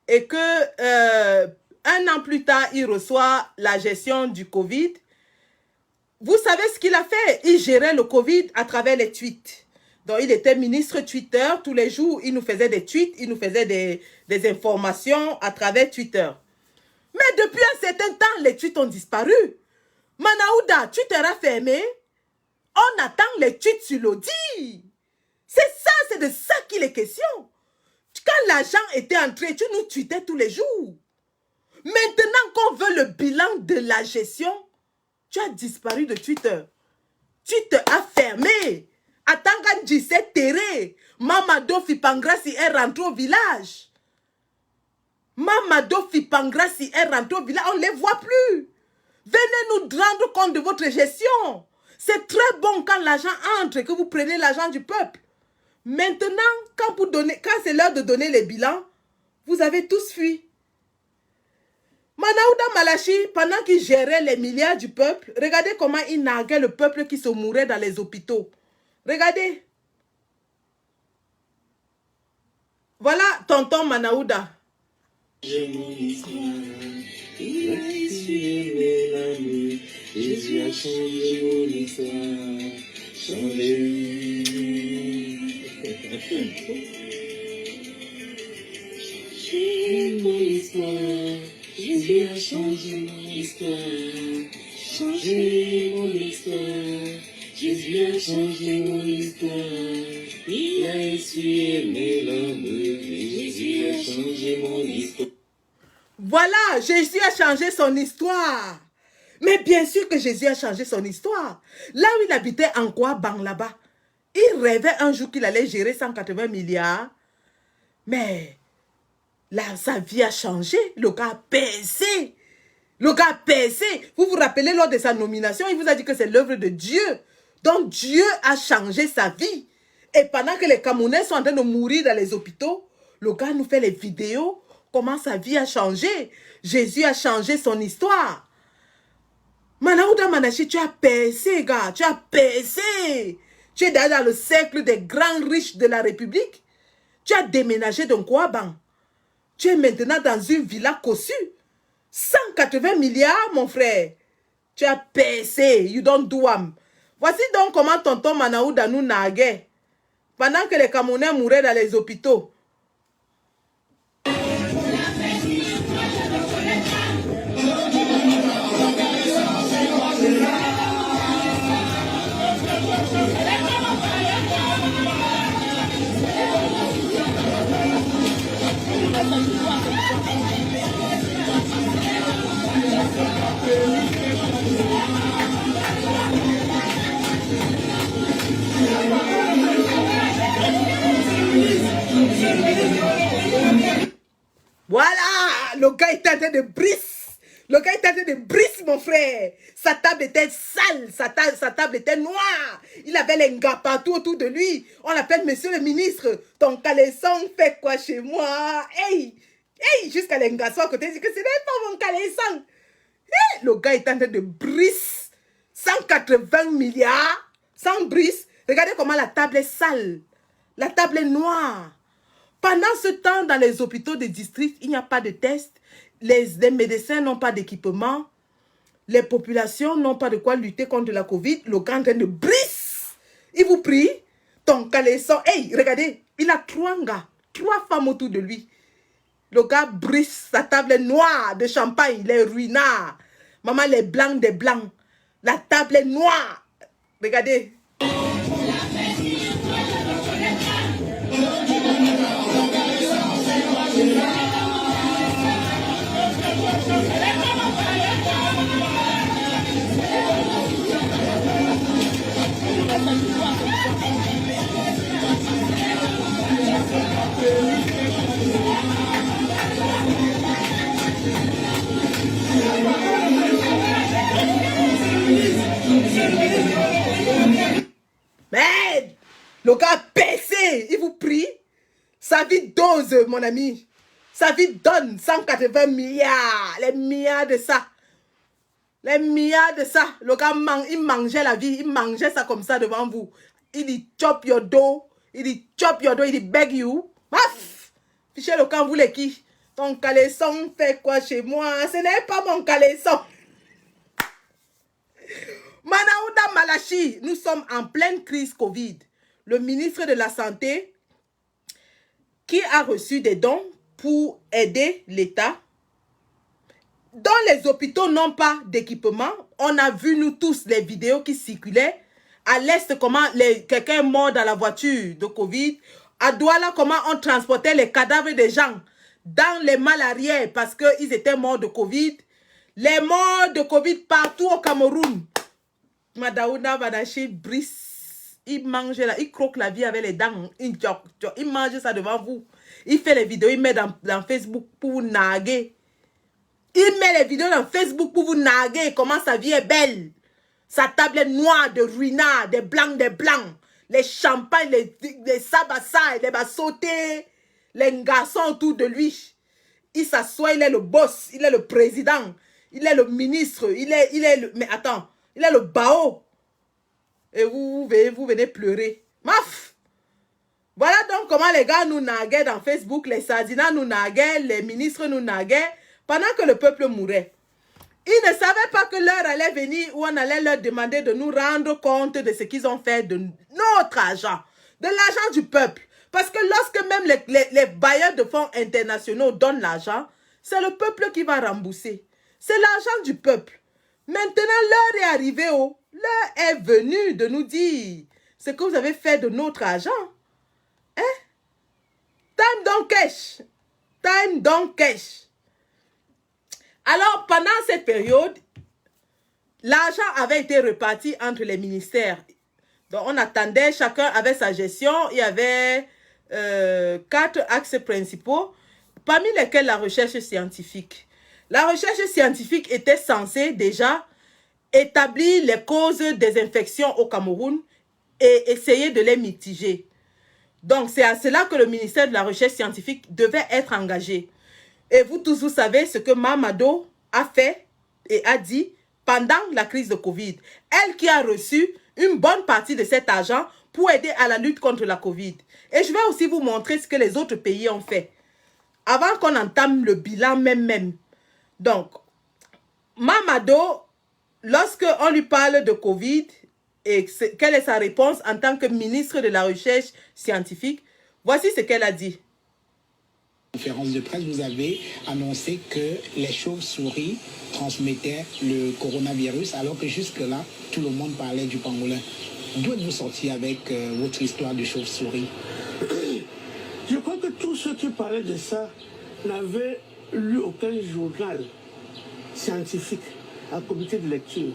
et que un an plus tard, il reçoit la gestion du Covid, vous savez ce qu'il a fait? Il gérait le Covid à travers les tweets. Donc, il était ministre Twitter. Tous les jours, il nous faisait des tweets, il nous faisait des informations à travers Twitter. Mais depuis un certain temps, les tweets ont disparu. Manaouda, Twitter a fermé. On attend les tweets sur l'audit. C'est ça, c'est de ça qu'il est question. Quand l'argent était entré, tu nous tweetais tous les jours. Maintenant qu'on veut le bilan de la gestion, tu as disparu de Twitter. Twitter a fermé. Tangandji s'est terré. Mamadou Fipangrassi est rentré au village. Mamadou Fipangrassi est rentré au village. On ne les voit plus. Venez nous rendre compte de votre gestion. C'est très bon quand l'argent entre et que vous prenez l'argent du peuple. Maintenant, quand c'est l'heure de donner les bilans, vous avez tous fui. Manaouda Malachi, pendant qu'il gérait les milliards du peuple, regardez comment il narguait le peuple qui se mourait dans les hôpitaux. Regardez. Voilà tonton Manaouda. Jésus a changé mon histoire. Mon histoire, Jésus a changé mon histoire. Changé mon histoire, Jésus a changé mon histoire. Il a essuyé mes larmes, Jésus a changé mon histoire. Voilà, Jésus a changé son histoire. Mais bien sûr que Jésus a changé son histoire. Là où il habitait en Kouabang, là-bas, il rêvait un jour qu'il allait gérer 180 milliards. Mais là, sa vie a changé. Le gars a percé. Le gars a percé. Vous vous rappelez, lors de sa nomination, il vous a dit que c'est l'œuvre de Dieu. Donc Dieu a changé sa vie. Et pendant que les Camerounais sont en train de mourir dans les hôpitaux, le gars nous fait les vidéos. Comment sa vie a changé. Jésus a changé son histoire. Manaouda Manachi, tu as percé, gars. Tu as percé. Tu es dans le cercle des grands riches de la République. Tu as déménagé de Kouabang. Tu es maintenant dans une villa cossue. 180 milliards, mon frère. Tu as percé. You don't do am. Voici donc comment tonton Manaouda nous naguait. Pendant que les Camerounais mouraient dans les hôpitaux. Voilà, le gars était en train de briser. Le gars était en train de briser, mon frère. Sa table était sale, sa table était noire. Il avait les gars partout autour de lui. On l'appelle monsieur le ministre. Ton caleçon fait quoi chez moi? Hey, hey, jusqu'à les gars à côté, il dit que ce n'est pas mon caleçon. Hey, le gars était en train de briser 180 milliards sans brise. Regardez comment la table est sale. La table est noire. Pendant ce temps, dans les hôpitaux des districts, il n'y a pas de tests. Les médecins n'ont pas d'équipement. Les populations n'ont pas de quoi lutter contre la Covid. Le gars est en train de briser. Il vous prie, ton caleçon. Hey, regardez, il a 3 gars, 3 femmes autour de lui. Le gars brise, sa table est noire de champagne, les ruinards. Maman, les blancs des blancs. La table est noire. Regardez. Mais le gars a percé, il vous prie. Sa vie dose, mon ami. Sa vie donne 180 milliards. Les milliards de ça. Les milliards de ça. Le gars, il mangeait la vie. Il mangeait ça comme ça devant vous. Il dit chop your dough. Il dit chop your dough. Il dit beg you. Paf! Fichez le camp, vous les qui? Ton caleçon fait quoi chez moi? Ce n'est pas mon caleçon. Manaouda Malachi, nous sommes en pleine crise Covid. Le ministre de la Santé, qui a reçu des dons pour aider l'État, dont les hôpitaux n'ont pas d'équipement. On a vu, nous tous, les vidéos qui circulaient. À l'Est, comment quelqu'un est mort dans la voiture de Covid. À Douala, comment on transportait les cadavres des gens dans les malarières parce qu'ils étaient morts de Covid. Les morts de Covid partout au Cameroun. Madaouda Badachi brise, il mange là, il croque la vie avec les dents, il mange ça devant vous. Il fait les vidéos, il met dans Facebook pour vous naguer. Il met les vidéos dans Facebook pour vous naguer, comment sa vie est belle. Sa table est noire de ruinards, des blancs, les champagnes, les sabassas, les bassotés, les garçons autour de lui. Il s'assoit, il est le boss, il est le président, il est le ministre, il est le... Mais attends. Il a le bao. Et vous venez pleurer. Maf! Voilà donc comment les gars nous naguaient dans Facebook. Les sardinas nous naguaient. Les ministres nous naguaient. Pendant que le peuple mourait. Ils ne savaient pas que l'heure allait venir où on allait leur demander de nous rendre compte de ce qu'ils ont fait de notre argent, de l'argent du peuple. Parce que lorsque même les bailleurs de fonds internationaux donnent l'argent, c'est le peuple qui va rembourser. C'est l'argent du peuple. Maintenant, l'heure est arrivée. Oh. L'heure est venue de nous dire ce que vous avez fait de notre argent. Hein? Time don't cash. Time don't cash. Alors, pendant cette période, l'argent avait été reparti entre les ministères. Donc, on attendait, chacun avait sa gestion. Il y avait 4 axes principaux, parmi lesquels la recherche scientifique. La recherche scientifique était censée déjà établir les causes des infections au Cameroun et essayer de les mitiger. Donc, c'est à cela que le ministère de la Recherche scientifique devait être engagé. Et vous tous, vous savez ce que Mamado a fait et a dit pendant la crise de Covid. Elle qui a reçu une bonne partie de cet argent pour aider à la lutte contre la Covid. Et je vais aussi vous montrer ce que les autres pays ont fait. Avant qu'on entame le bilan même. Donc, Mamado, lorsqu'on lui parle de Covid, et quelle est sa réponse en tant que ministre de la Recherche scientifique, voici ce qu'elle a dit. Conférence de presse, vous avez annoncé que les chauves-souris transmettaient le coronavirus, alors que jusque-là, tout le monde parlait du pangolin. D'où êtes-vous sorti avec votre histoire de chauve-souris? Je crois que tous ceux qui parlaient de ça n'avaient lu aucun journal scientifique, un comité de lecture.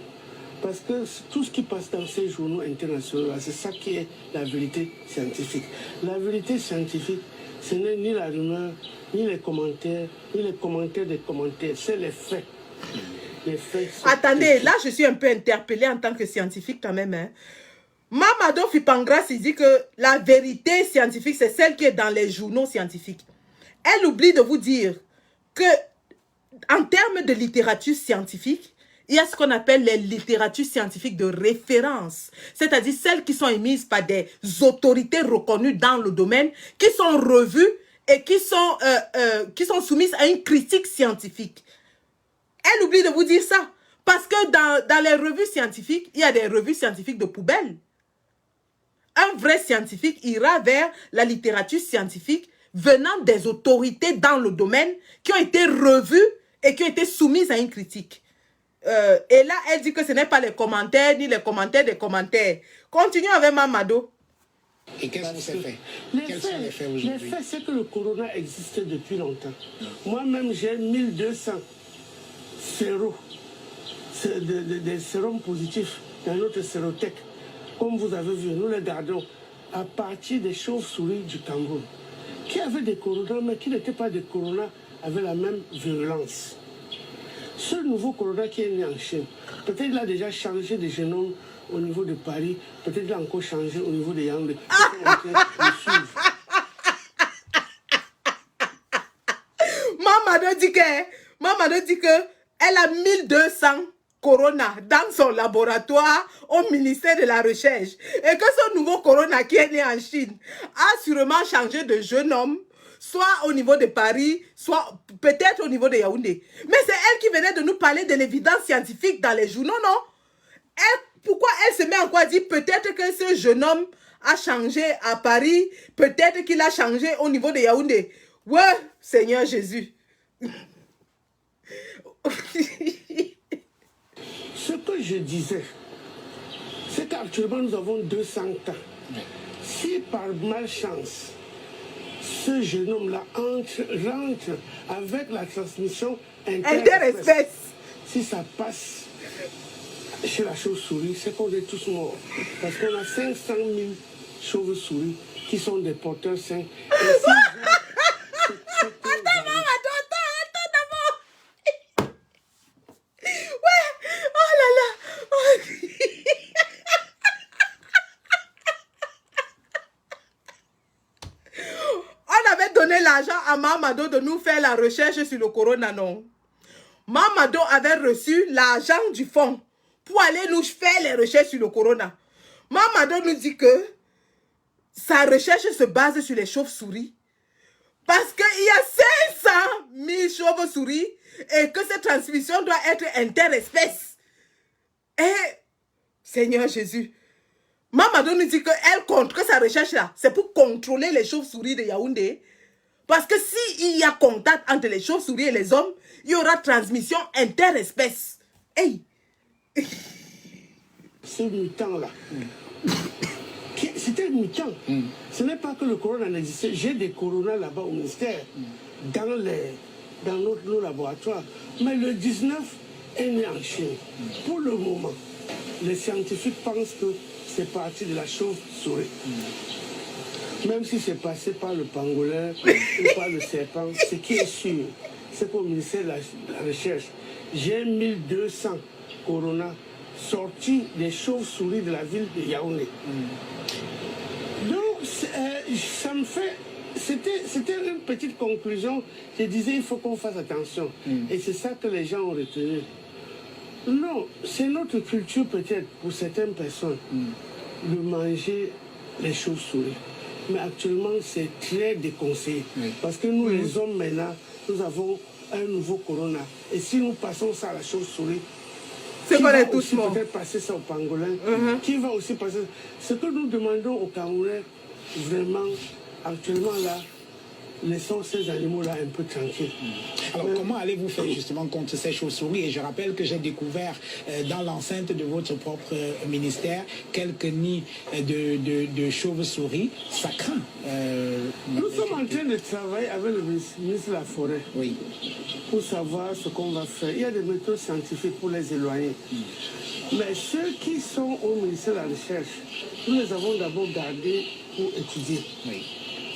Parce que tout ce qui passe dans ces journaux internationaux, c'est ça qui est la vérité scientifique. La vérité scientifique, ce n'est ni la rumeur, ni les commentaires des commentaires, c'est les faits. Les faits. Attendez, là je suis un peu interpellée en tant que scientifique quand même. Hein. Mamado Fipangras, il dit que la vérité scientifique, c'est celle qui est dans les journaux scientifiques. Elle oublie de vous dire que, en termes de littérature scientifique, il y a ce qu'on appelle les littératures scientifiques de référence, c'est-à-dire celles qui sont émises par des autorités reconnues dans le domaine, qui sont revues et qui sont soumises à une critique scientifique. Elle oublie de vous dire ça, parce que dans les revues scientifiques, il y a des revues scientifiques de poubelle. Un vrai scientifique ira vers la littérature scientifique venant des autorités dans le domaine qui ont été revues et qui ont été soumises à une critique. Et là, elle dit que ce n'est pas les commentaires, ni les commentaires des commentaires. Continuons avec Mamado. Et qu'est-ce que c'est fait? Quels sont les faits Les aujourd'hui? faits, c'est que le corona existait depuis longtemps. Moi-même, j'ai 1200 séros, des sérums positifs dans notre sérothèque. Comme vous avez vu, nous les gardons à partir des chauves-souris du Cameroun, qui avaient des coronas, mais qui n'étaient pas des coronas avec la même virulence. Ce nouveau corona qui est né en Chine, peut-être il a déjà changé de génome au niveau de Paris, peut-être il a encore changé au niveau de Yaoundé. Mamado dit que elle a 1200 corona dans son laboratoire au ministère de la Recherche et que ce nouveau corona qui est né en Chine a sûrement changé de génome, soit au niveau de Paris, soit peut-être au niveau de Yaoundé. Mais c'est elle qui venait de nous parler de l'évidence scientifique dans les journaux, non? Pourquoi elle se met encore à dire peut-être que ce jeune homme a changé à Paris, peut-être qu'il a changé au niveau de Yaoundé? Ouais, Seigneur Jésus. Ce que je disais, c'est qu'actuellement nous avons 200 cas. Si par malchance, ce génome-là rentre avec la transmission interespèce, si ça passe chez la chauve-souris, c'est qu'on est tous morts. Parce qu'on a 500 000 chauves-souris qui sont des porteurs sains. L'argent à Mamado de nous faire la recherche sur le corona, non. Mamado avait reçu l'argent du fonds pour aller nous faire les recherches sur le corona. Mamado nous dit que sa recherche se base sur les chauves-souris. Parce qu'il y a 500 000 chauves-souris et que cette transmission doit être interespèce. Et, Seigneur Jésus, Mamadou nous dit qu'elle compte, que sa recherche là, c'est pour contrôler les chauves-souris de Yaoundé. Parce que s'il y a contact entre les chauves-souris et les hommes, il y aura transmission interespèce. Hey! Ce mutant-là, c'était mutant. Ce n'est pas que le corona n'existait. J'ai des coronas là-bas au ministère, dans nos laboratoires. Mais le 19 est né en Chine. Pour le moment, les scientifiques pensent que c'est parti de la chauve-souris. Même si c'est passé par le pangolin ou par le serpent, ce qui est sûr, c'est qu'au ministère de la Recherche, j'ai 1200 coronas sortis des chauves-souris de la ville de Yaoundé. Donc, ça me fait... C'était une petite conclusion. Je disais, il faut qu'on fasse attention. Et c'est ça que les gens ont retenu. Non, c'est notre culture peut-être pour certaines personnes de manger les chauves-souris. Mais actuellement, c'est très déconseillé. Parce que nous, les hommes, maintenant, nous avons un nouveau corona. Et si nous passons ça à la chauve-souris, c'est qu'on est tous aussi morts. Peut-être passer ça au pangolin. Qui va aussi passer... Ce que nous demandons aux Camerounais, vraiment, actuellement, là, laissons ces animaux-là un peu tranquilles. Alors, comment allez-vous faire justement contre ces chauves-souris? Et je rappelle que j'ai découvert dans l'enceinte de votre propre ministère quelques nids de chauves-souris. Ça craint. Nous sommes en train de travailler avec le ministre de la Forêt pour savoir ce qu'on va faire. Il y a des méthodes scientifiques pour les éloigner. Mais ceux qui sont au ministère de la Recherche, nous les avons d'abord gardés pour étudier.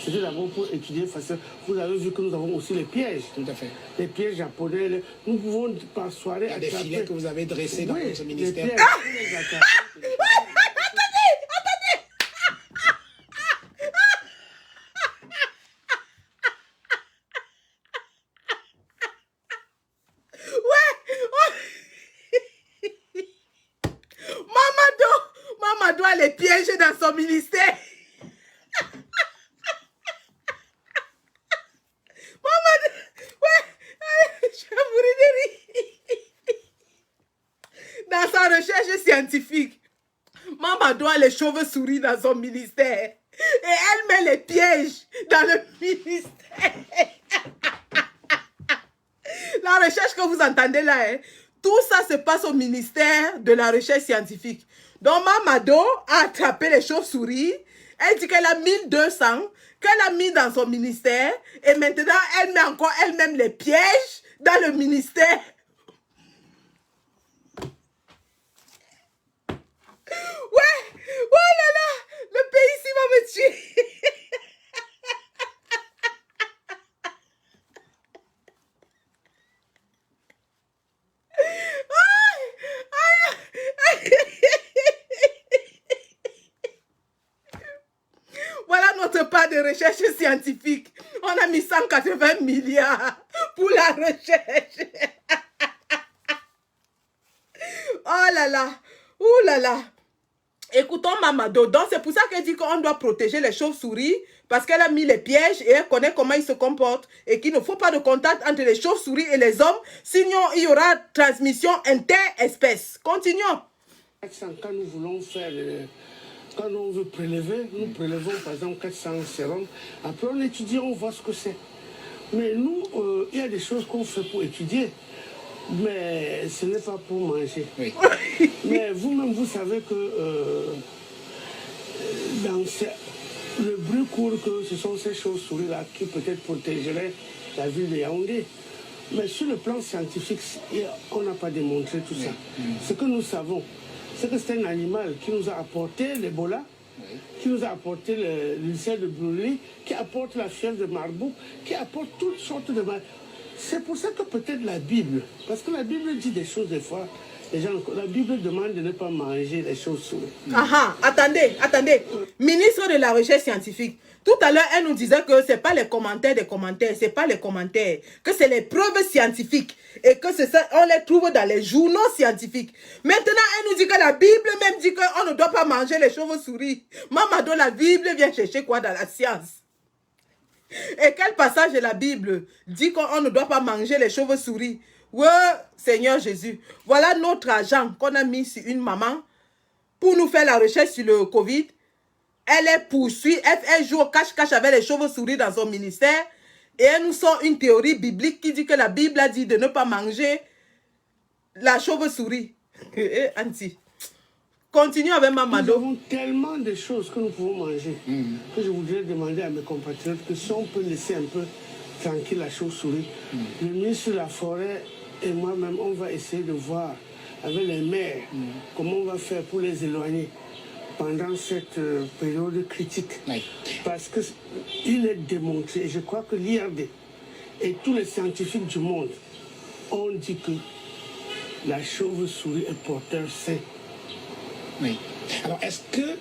C'était d'abord pour étudier, parce que vous avez vu que nous avons aussi les pièges. Tout à fait. Les pièges japonais, nous pouvons par soirée... Il y a des filets que vous avez dressés dans votre ministère. Les pièges, Mamadou a les pièges dans son ministère. Dans sa recherche scientifique, Mamadou a les chauves-souris dans son ministère. Et elle met les pièges dans le ministère. La recherche que vous entendez là, tout ça se passe au ministère de la recherche scientifique. Donc Mamadou a attrapé les chauves-souris. Elle dit qu'elle a 1200, qu'elle a mis dans son ministère. Et maintenant, elle met encore elle-même les pièges dans le ministère. Ouais, oh là là, le pays ici va me tuer. Voilà notre part de recherche scientifique. On a mis 180 milliards pour la recherche. Oh là là, ouh là là. Écoutons Mamadou. Donc c'est pour ça qu'elle dit qu'on doit protéger les chauves-souris parce qu'elle a mis les pièges et elle connaît comment ils se comportent et qu'il ne faut pas de contact entre les chauves-souris et les hommes, sinon il y aura transmission interespèce. Continuons. Quand nous voulons faire, quand on veut prélever, nous prélevons par exemple 400 sérums. Après on étudie, on voit ce que c'est. Mais nous, il y a des choses qu'on fait pour étudier. Mais ce n'est pas pour manger. Oui. Mais vous-même, vous savez que dans le bruit court que ce sont ces chauves-souris-là qui peut-être protégeraient la ville de Yaoundé. Mais sur le plan scientifique, on n'a pas démontré tout ça. Ce que nous savons, c'est que c'est un animal qui nous a apporté l'Ebola, qui nous a apporté l'ulcère de Brûlis, qui apporte la fièvre de Marburg, qui apporte toutes sortes de maladies. C'est pour ça que peut-être la Bible, parce que la Bible dit des choses des fois, les gens, la Bible demande de ne pas manger les chauves-souris. Attendez. Ministre de la Recherche scientifique, tout à l'heure, elle nous disait que ce n'est pas les commentaires des commentaires, c'est pas les commentaires, que c'est les preuves scientifiques et que ça, on les trouve dans les journaux scientifiques. Maintenant, elle nous dit que la Bible même dit qu'on ne doit pas manger les chauves-souris. Mamadou, la Bible vient chercher quoi dans la science? Et quel passage de la Bible dit qu'on ne doit pas manger les chauves-souris? Ouais, Seigneur Jésus. Voilà notre argent qu'on a mis sur une maman pour nous faire la recherche sur le Covid. Elle est poursuivie, elle joue au cache-cache avec les chauves-souris dans son ministère. Et elle nous sort une théorie biblique qui dit que la Bible a dit de ne pas manger la chauve-souris. Anti. Continue avec Mamado. Nous avons tellement de choses que nous pouvons manger que je voudrais demander à mes compatriotes que si on peut laisser un peu tranquille la chauve-souris. Le ministre de la Forêt et moi-même, on va essayer de voir avec les maires comment on va faire pour les éloigner pendant cette période critique. Oui. Parce qu'il est démontré, et je crois que l'IRD et tous les scientifiques du monde ont dit que la chauve-souris est porteur sain. Oui. Alors, est-ce que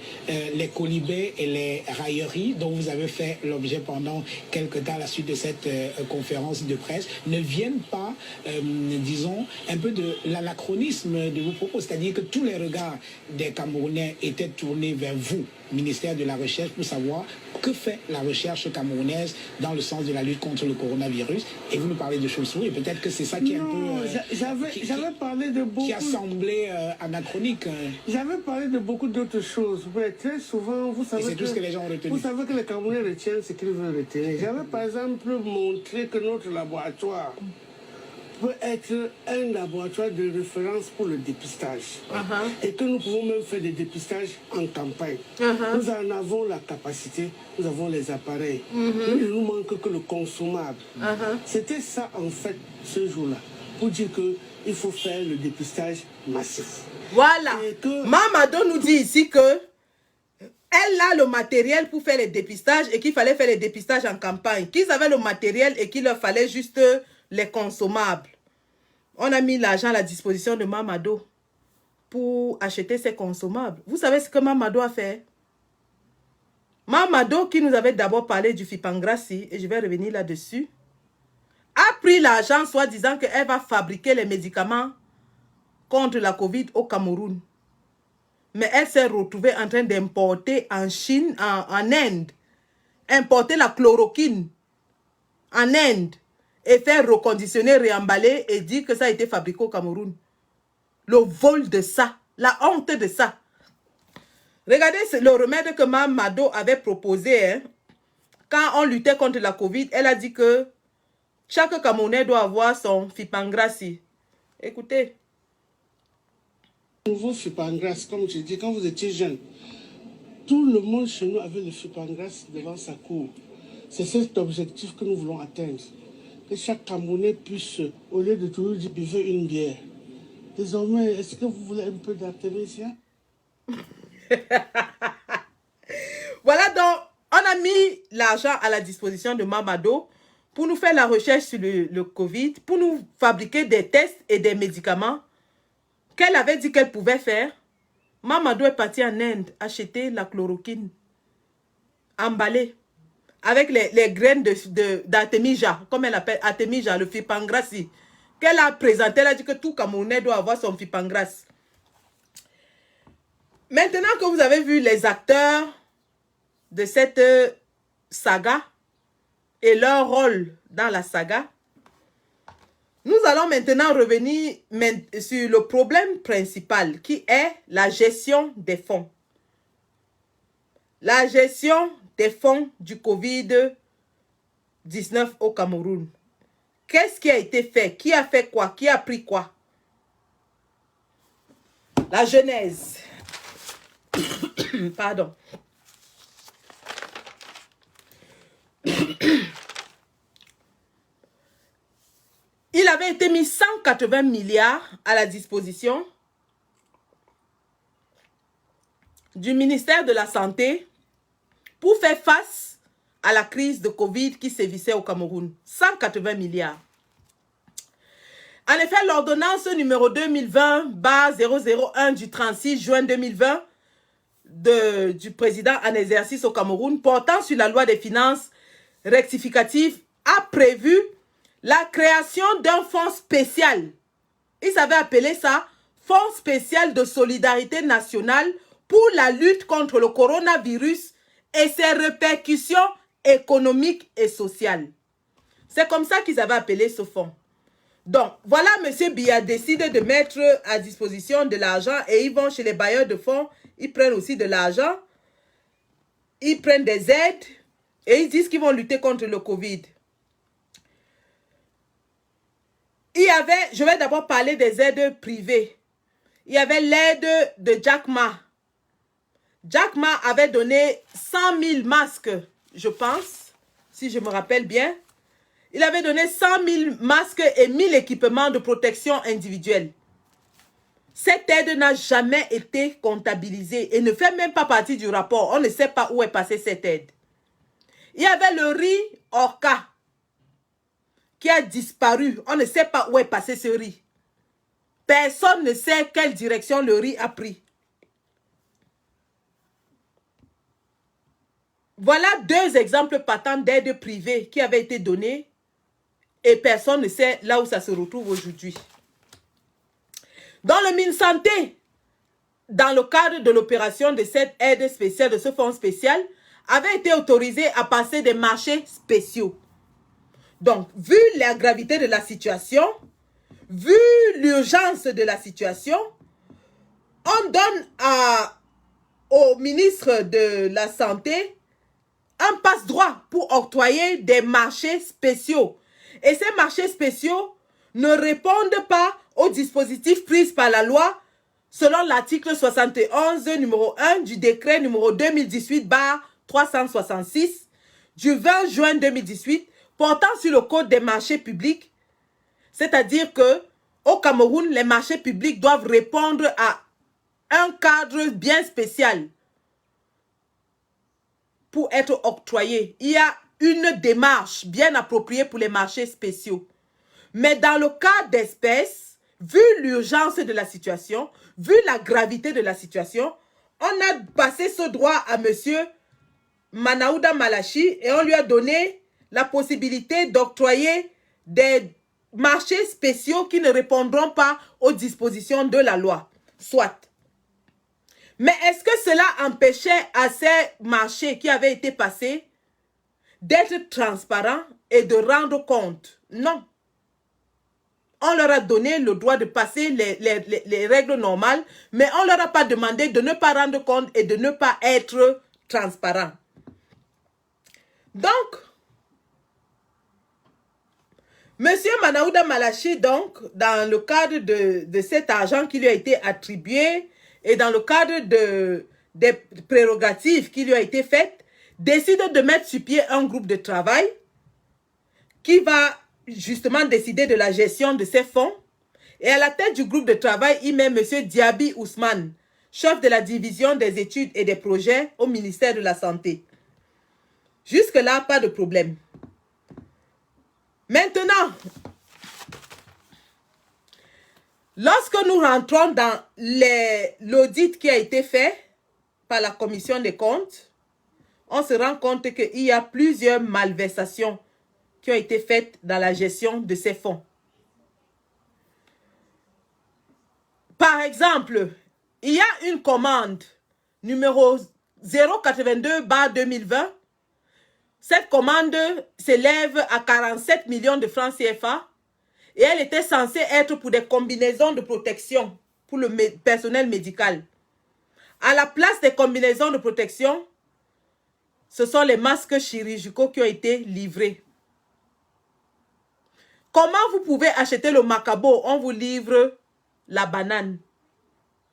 les colibés et les railleries dont vous avez fait l'objet pendant quelques temps à la suite de cette conférence de presse ne viennent pas, disons, un peu de l'anachronisme de vos propos? C'est-à-dire que tous les regards des Camerounais étaient tournés vers vous, ministère de la Recherche, pour savoir que fait la recherche camerounaise dans le sens de la lutte contre le coronavirus. Et vous nous parlez de chauve-souris, et peut-être que c'est ça qui est un peu... J'avais parlé de beaucoup... qui a semblé anachronique. J'avais parlé de beaucoup d'autres choses. Mais très souvent, vous savez, c'est tout ce que les gens ont retenu. Vous savez que les Camerounais retiennent ce qu'ils veulent retenir. J'avais par exemple montré que notre laboratoire peut être un laboratoire de référence pour le dépistage. Et que nous pouvons même faire des dépistages en campagne. Nous en avons la capacité, nous avons les appareils. Il ne nous manque que le consommable. C'était ça en fait ce jour-là, pour dire qu'il faut faire le dépistage massif. Voilà. Mamado nous dit ici que elle a le matériel pour faire les dépistages et qu'il fallait faire les dépistages en campagne. Qu'ils avaient le matériel et qu'il leur fallait juste les consommables. On a mis l'argent à la disposition de Mamado pour acheter ces consommables. Vous savez ce que Mamado a fait? Mamado, qui nous avait d'abord parlé du Fipangrassi, et je vais revenir là-dessus, a pris l'argent soit disant qu'elle va fabriquer les médicaments contre la Covid au Cameroun. Mais elle s'est retrouvée en train d'importer en Chine, en Inde, importer la chloroquine en Inde et faire reconditionner, réemballer et dire que ça a été fabriqué au Cameroun. Le vol de ça, la honte de ça. Regardez le remède que Mamado avait proposé. Hein. Quand on luttait contre la Covid, elle a dit que chaque Camerounais doit avoir son Fipangrassi. Écoutez. Nouveau Fipangras, comme je dis, quand vous étiez jeune, tout le monde chez nous avait le Fipangras devant sa cour. C'est cet objectif que nous voulons atteindre. Que chaque Camerounais puisse, au lieu de toujours dire buvez une bière. Désormais, est-ce que vous voulez un peu d'artémisia? Voilà donc, on a mis l'argent à la disposition de Mamado pour nous faire la recherche sur le Covid, pour nous fabriquer des tests et des médicaments qu'elle avait dit qu'elle pouvait faire. Mamado est partie en Inde acheter la chloroquine emballée avec les graines d'Artemisia, comme elle appelle Artemisia, le Fipangrassi, qu'elle a présenté. Elle a dit que tout Camerounais doit avoir son Fipangras. Maintenant que vous avez vu les acteurs de cette saga et leur rôle dans la saga, nous allons maintenant revenir sur le problème principal qui est la gestion des fonds. La gestion des fonds du Covid-19 au Cameroun. Qu'est-ce qui a été fait? Qui a fait quoi? Qui a pris quoi? La genèse. Pardon. Il avait été mis 180 milliards à la disposition du ministère de la Santé pour faire face à la crise de Covid qui sévissait au Cameroun. 180 milliards. En effet, l'ordonnance numéro 2020-001 du 36 juin 2020 du président en exercice au Cameroun portant sur la loi des finances rectificatives a prévu la création d'un fonds spécial. Ils avaient appelé ça Fonds spécial de solidarité nationale pour la lutte contre le coronavirus et ses répercussions économique et social. C'est comme ça qu'ils avaient appelé ce fonds. Donc, voilà, M. Biya décide de mettre à disposition de l'argent et ils vont chez les bailleurs de fonds, ils prennent aussi de l'argent, ils prennent des aides et ils disent qu'ils vont lutter contre le Covid. Il y avait, je vais d'abord parler des aides privées. Il y avait l'aide de Jack Ma. Jack Ma avait donné 100 000 masques, je pense, si je me rappelle bien. Il avait donné 100 000 masques et 1000 équipements de protection individuelle. Cette aide n'a jamais été comptabilisée et ne fait même pas partie du rapport. On ne sait pas où est passée cette aide. Il y avait le riz Orca qui a disparu. On ne sait pas où est passé ce riz. Personne ne sait quelle direction le riz a pris. Voilà 2 exemples patents d'aide privée qui avaient été donnés et personne ne sait là où ça se retrouve aujourd'hui. Dans le MinSanté, dans le cadre de l'opération de cette aide spéciale, de ce fonds spécial, avait été autorisé à passer des marchés spéciaux. Donc, vu la gravité de la situation, vu l'urgence de la situation, on donne au ministre de la Santé un passe-droit pour octroyer des marchés spéciaux. Et ces marchés spéciaux ne répondent pas aux dispositifs pris par la loi selon l'article 71 numéro 1 du décret numéro 2018/366 du 20 juin 2018 portant sur le code des marchés publics. C'est-à-dire que au Cameroun, les marchés publics doivent répondre à un cadre bien spécial pour être octroyés. Il y a une démarche bien appropriée pour les marchés spéciaux. Mais dans le cas d'espèces, vu l'urgence de la situation, vu la gravité de la situation, on a passé ce droit à M. Manaouda Malachi et on lui a donné la possibilité d'octroyer des marchés spéciaux qui ne répondront pas aux dispositions de la loi. Soit. Mais est-ce que cela empêchait à ces marchés qui avaient été passés d'être transparents et de rendre compte? Non. On leur a donné le droit de passer les règles normales, mais on ne leur a pas demandé de ne pas rendre compte et de ne pas être transparent. Donc, M. Manaouda Malachi, donc, dans le cadre de cet argent qui lui a été attribué et dans le cadre des prérogatives qui lui a été faites, décide de mettre sur pied un groupe de travail qui va justement décider de la gestion de ces fonds. Et à la tête du groupe de travail, il met M. Diaby Ousmane, chef de la division des études et des projets au ministère de la Santé. Jusque-là, pas de problème. Maintenant, lorsque nous rentrons dans l'audit qui a été fait par la commission des comptes, on se rend compte qu'il y a plusieurs malversations qui ont été faites dans la gestion de ces fonds. Par exemple, il y a une commande numéro 082/2020. Cette commande s'élève à 47 millions de francs CFA et elle était censée être pour des combinaisons de protection pour le personnel médical. À la place des combinaisons de protection, ce sont les masques chirurgicaux qui ont été livrés. Comment vous pouvez acheter le macabo? On vous livre la banane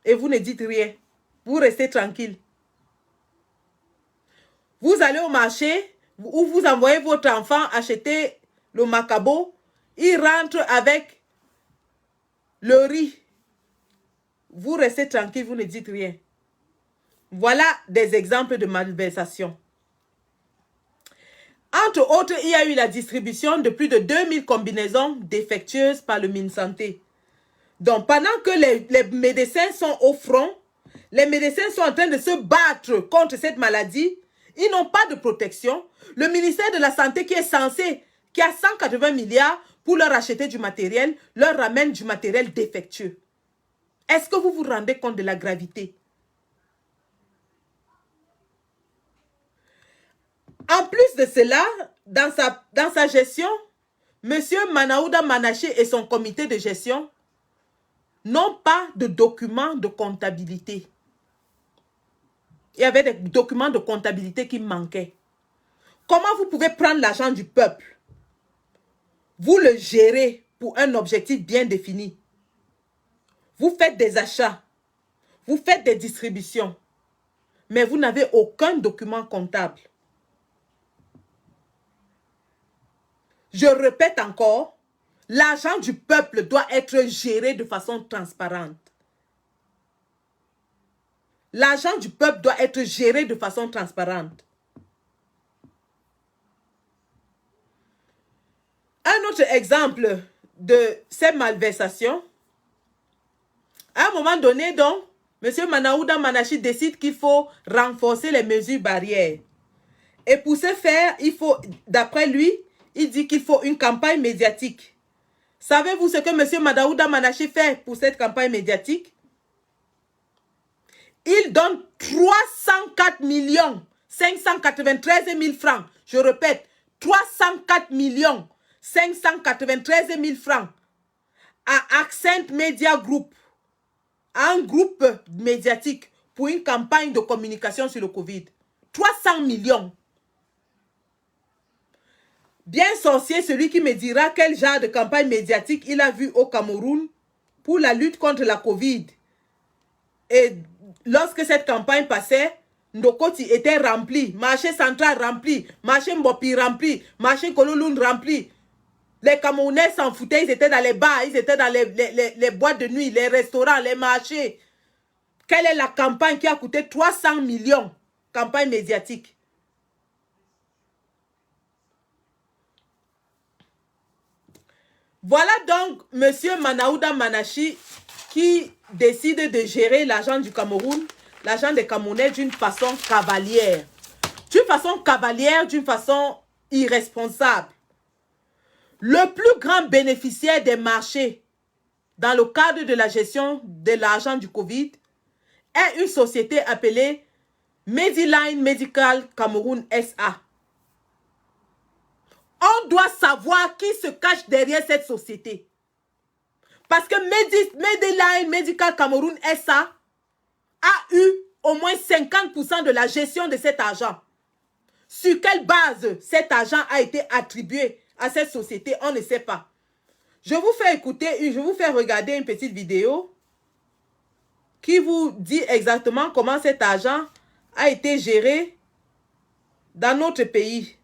et vous ne dites rien. Vous restez tranquille. Vous allez au marché ou vous envoyez votre enfant acheter le macabo. Il rentre avec le riz. Vous restez tranquille, vous ne dites rien. Voilà des exemples de malversation. Entre autres, il y a eu la distribution de plus de 2000 combinaisons défectueuses par le MinSanté. Donc, pendant que les médecins sont au front, les médecins sont en train de se battre contre cette maladie, ils n'ont pas de protection. Le ministère de la Santé qui est censé, qui a 180 milliards pour leur acheter du matériel, leur ramène du matériel défectueux. Est-ce que vous vous rendez compte de la gravité? En plus de cela, dans sa gestion, M. Manaouda Manachi et son comité de gestion n'ont pas de documents de comptabilité. Il y avait des documents de comptabilité qui manquaient. Comment vous pouvez prendre l'argent du peuple? Vous le gérez pour un objectif bien défini. Vous faites des achats. Vous faites des distributions. Mais vous n'avez aucun document comptable. Je répète encore, l'argent du peuple doit être géré de façon transparente. L'argent du peuple doit être géré de façon transparente. Un autre exemple de ces malversations, à un moment donné, donc, M. Manaouda Manachi décide qu'il faut renforcer les mesures barrières. Et pour ce faire, il faut, d'après lui, il dit qu'il faut une campagne médiatique. Savez-vous ce que M. Manaouda Manachi fait pour cette campagne médiatique? Il donne 304 593 000 francs. Je répète, 304 593 000 francs à Accent Media Group, à un groupe médiatique pour une campagne de communication sur le Covid. 300 millions. Bien sorcier, celui qui me dira quel genre de campagne médiatique il a vu au Cameroun pour la lutte contre la Covid. Et lorsque cette campagne passait, Ndokoti était rempli, marché central rempli, marché Mbopi rempli, marché Kololoun rempli. Les Camerounais s'en foutaient, ils étaient dans les bars, ils étaient dans les boîtes de nuit, les restaurants, les marchés. Quelle est la campagne qui a coûté 300 millions? Campagne médiatique. Voilà donc M. Manaouda Manachi qui décide de gérer l'argent du Cameroun, l'argent des Camerounais d'une façon cavalière. D'une façon cavalière, d'une façon irresponsable. Le plus grand bénéficiaire des marchés dans le cadre de la gestion de l'argent du Covid est une société appelée Mediline Medical Cameroun SA. On doit savoir qui se cache derrière cette société. Parce que Mediline Medical Cameroun SA a eu au moins 50% de la gestion de cet argent. Sur quelle base cet argent a été attribué à cette société, on ne sait pas. Je vous fais écouter, je vous fais regarder une petite vidéo qui vous dit exactement comment cet argent a été géré dans notre pays.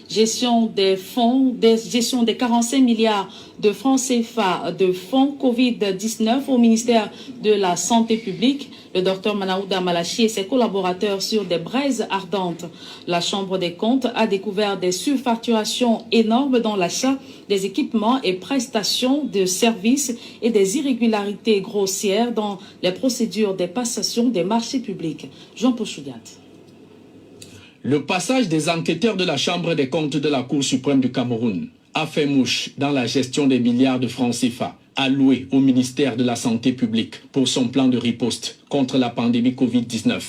Gestion des fonds, gestion des 45 milliards de francs CFA de fonds Covid-19 au ministère de la Santé publique. Le docteur Manaouda Manachi et ses collaborateurs sur des braises ardentes. La Chambre des comptes a découvert des surfacturations énormes dans l'achat des équipements et prestations de services et des irrégularités grossières dans les procédures des passations des marchés publics. Jean-Paul Chougat. Le passage des enquêteurs de la Chambre des comptes de la Cour suprême du Cameroun a fait mouche dans la gestion des milliards de francs CFA alloués au ministère de la Santé publique pour son plan de riposte contre la pandémie Covid-19.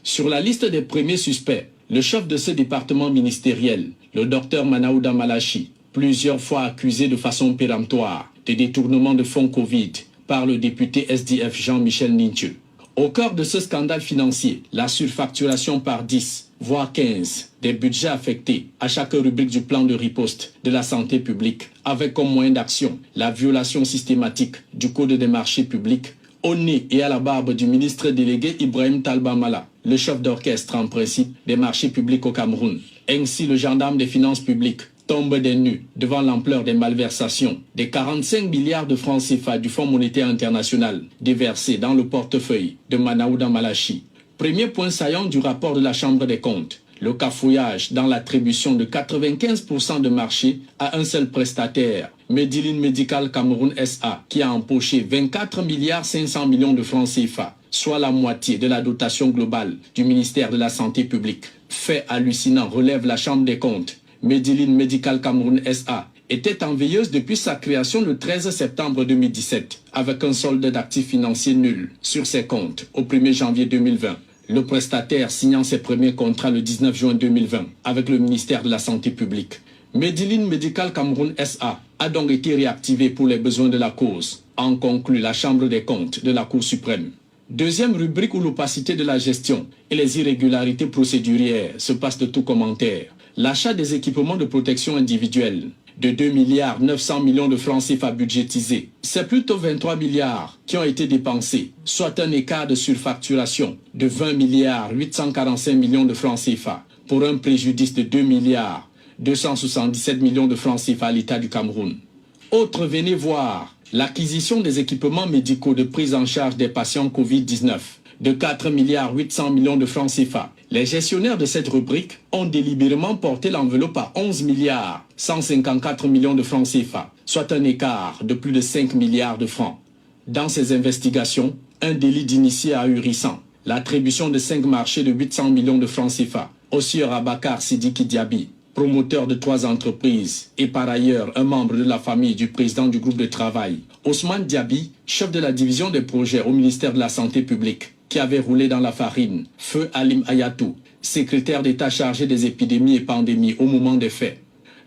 Sur la liste des premiers suspects, le chef de ce département ministériel, le docteur Manaouda Manachi, plusieurs fois accusé de façon péremptoire de détournement de fonds Covid par le député SDF Jean-Michel Nintieu. Au cœur de ce scandale financier, la surfacturation par 10, voire 15, des budgets affectés à chaque rubrique du plan de riposte de la santé publique, avec comme moyen d'action la violation systématique du Code des marchés publics, au nez et à la barbe du ministre délégué Ibrahim Talba Mala, le chef d'orchestre en principe des marchés publics au Cameroun. Ainsi, le gendarme des finances publiques tombe des nues devant l'ampleur des malversations des 45 milliards de francs CFA du Fonds monétaire international déversés dans le portefeuille de Manaouda Manachi. Premier point saillant du rapport de la Chambre des comptes, le cafouillage dans l'attribution de 95% de marché à un seul prestataire, Mediline Medical Cameroun SA, qui a empoché 24 milliards 500 millions de francs CFA, soit la moitié de la dotation globale du ministère de la Santé publique. Fait hallucinant, relève la Chambre des comptes. Mediline Medical Cameroun SA était en veilleuse depuis sa création le 13 septembre 2017, avec un solde d'actifs financiers nul sur ses comptes au 1er janvier 2020. Le prestataire signant ses premiers contrats le 19 juin 2020 avec le ministère de la Santé publique. Medilin Medical Cameroun SA a donc été réactivé pour les besoins de la cause, en conclut la Chambre des comptes de la Cour suprême. Deuxième rubrique où l'opacité de la gestion et les irrégularités procédurières se passent de tout commentaire. L'achat des équipements de protection individuelle de 2,9 milliards de francs CFA budgétisés. C'est plutôt 23 milliards qui ont été dépensés, soit un écart de surfacturation de 20,845 milliards de francs CFA pour un préjudice de 2,277 milliards de francs CFA à l'État du Cameroun. Autre, venez voir l'acquisition des équipements médicaux de prise en charge des patients Covid-19 de 4,8 milliards de francs CFA. Les gestionnaires de cette rubrique ont délibérément porté l'enveloppe à 11,154 milliards de francs CFA, soit un écart de plus de 5 milliards de francs. Dans ces investigations, un délit d'initié ahurissant, l'attribution de 5 marchés de 800 millions de francs CFA au sieur Abakar Sidiki Diaby, promoteur de 3 entreprises et par ailleurs un membre de la famille du président du groupe de travail, Ousmane Diaby, chef de la division des projets au ministère de la Santé publique, qui avait roulé dans la farine, Feu Alim Ayatou, secrétaire d'État chargé des épidémies et pandémies au moment des faits.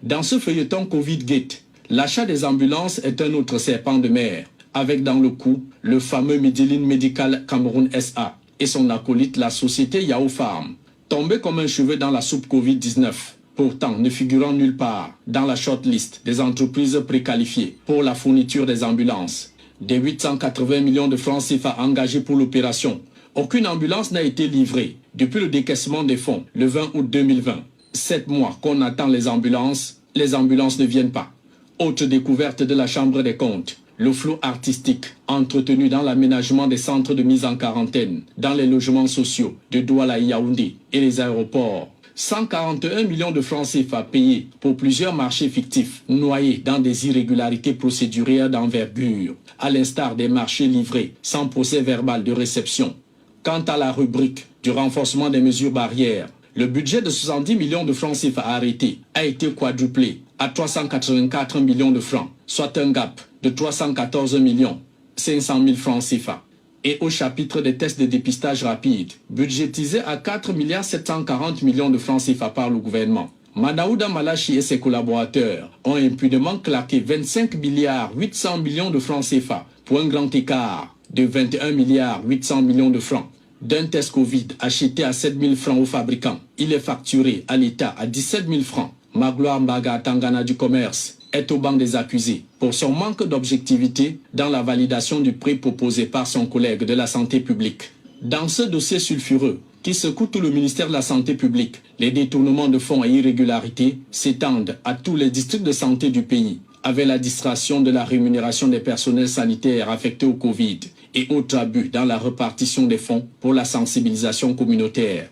Dans ce feuilleton Covid-Gate, l'achat des ambulances est un autre serpent de mer, avec dans le coup le fameux Medilin Medical Cameroun SA et son acolyte la société Yahoo Farm, tombé comme un cheveu dans la soupe Covid-19, pourtant ne figurant nulle part dans la shortlist des entreprises préqualifiées pour la fourniture des ambulances. Des 880 millions de francs CFA engagés pour l'opération, aucune ambulance n'a été livrée depuis le décaissement des fonds le 20 août 2020. 7 mois qu'on attend les ambulances ne viennent pas. Autre découverte de la Chambre des comptes, le flou artistique entretenu dans l'aménagement des centres de mise en quarantaine, dans les logements sociaux de Douala et Yaoundé et les aéroports. 141 millions de francs CFA payés pour plusieurs marchés fictifs noyés dans des irrégularités procédurières d'envergure, à l'instar des marchés livrés sans procès verbal de réception. Quant à la rubrique du renforcement des mesures barrières, le budget de 70 millions de francs CFA arrêté a été quadruplé à 384 millions de francs, soit un gap de 314 millions 500 000 francs CFA. Et au chapitre des tests de dépistage rapide, budgétisé à 4,740 milliards de francs CFA par le gouvernement, Manaouda Malachi et ses collaborateurs ont impunément claqué 25,8 milliards de francs CFA pour un grand écart de 21,8 milliards de francs. D'un test Covid acheté à 7 000 francs aux fabricants, il est facturé à l'État à 17 000 francs. Magloire Mbaga Tangana du commerce est au banc des accusés pour son manque d'objectivité dans la validation du prix proposé par son collègue de la santé publique. Dans ce dossier sulfureux qui secoue tout le ministère de la Santé publique, les détournements de fonds et irrégularités s'étendent à tous les districts de santé du pays, avec la distraction de la rémunération des personnels sanitaires affectés au Covid et autres abus dans la répartition des fonds pour la sensibilisation communautaire.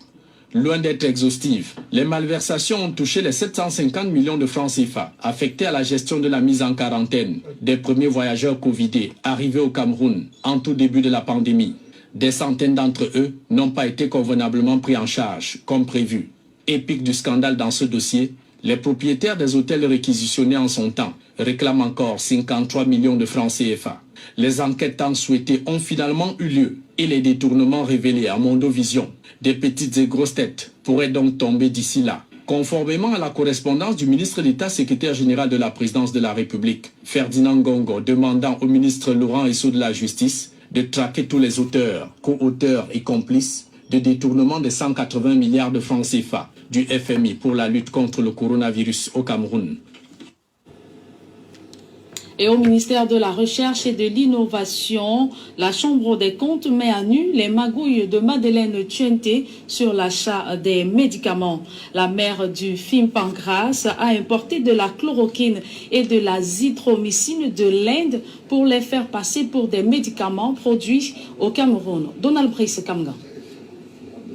Loin d'être exhaustive, les malversations ont touché les 750 millions de francs CFA affectés à la gestion de la mise en quarantaine des premiers voyageurs covidés arrivés au Cameroun en tout début de la pandémie. Des centaines d'entre eux n'ont pas été convenablement pris en charge, comme prévu. Épique du scandale dans ce dossier, les propriétaires des hôtels réquisitionnés en son temps réclament encore 53 millions de francs CFA. Les enquêtes tant souhaitées ont finalement eu lieu et les détournements révélés à Mondovision des petites et grosses têtes pourraient donc tomber d'ici là. Conformément à la correspondance du ministre d'État secrétaire général de la présidence de la République, Ferdinand Ngongo, demandant au ministre Laurent Esso de la Justice de traquer tous les auteurs, co-auteurs et complices de détournement de 180 milliards de francs CFA du FMI pour la lutte contre le coronavirus au Cameroun. Et au ministère de la Recherche et de l'Innovation, la Chambre des comptes met à nu les magouilles de Madeleine Tuenté sur l'achat des médicaments. La mère du film Pancras a importé de la chloroquine et de la zithromycine de l'Inde pour les faire passer pour des médicaments produits au Cameroun. Donald Brice Kamga.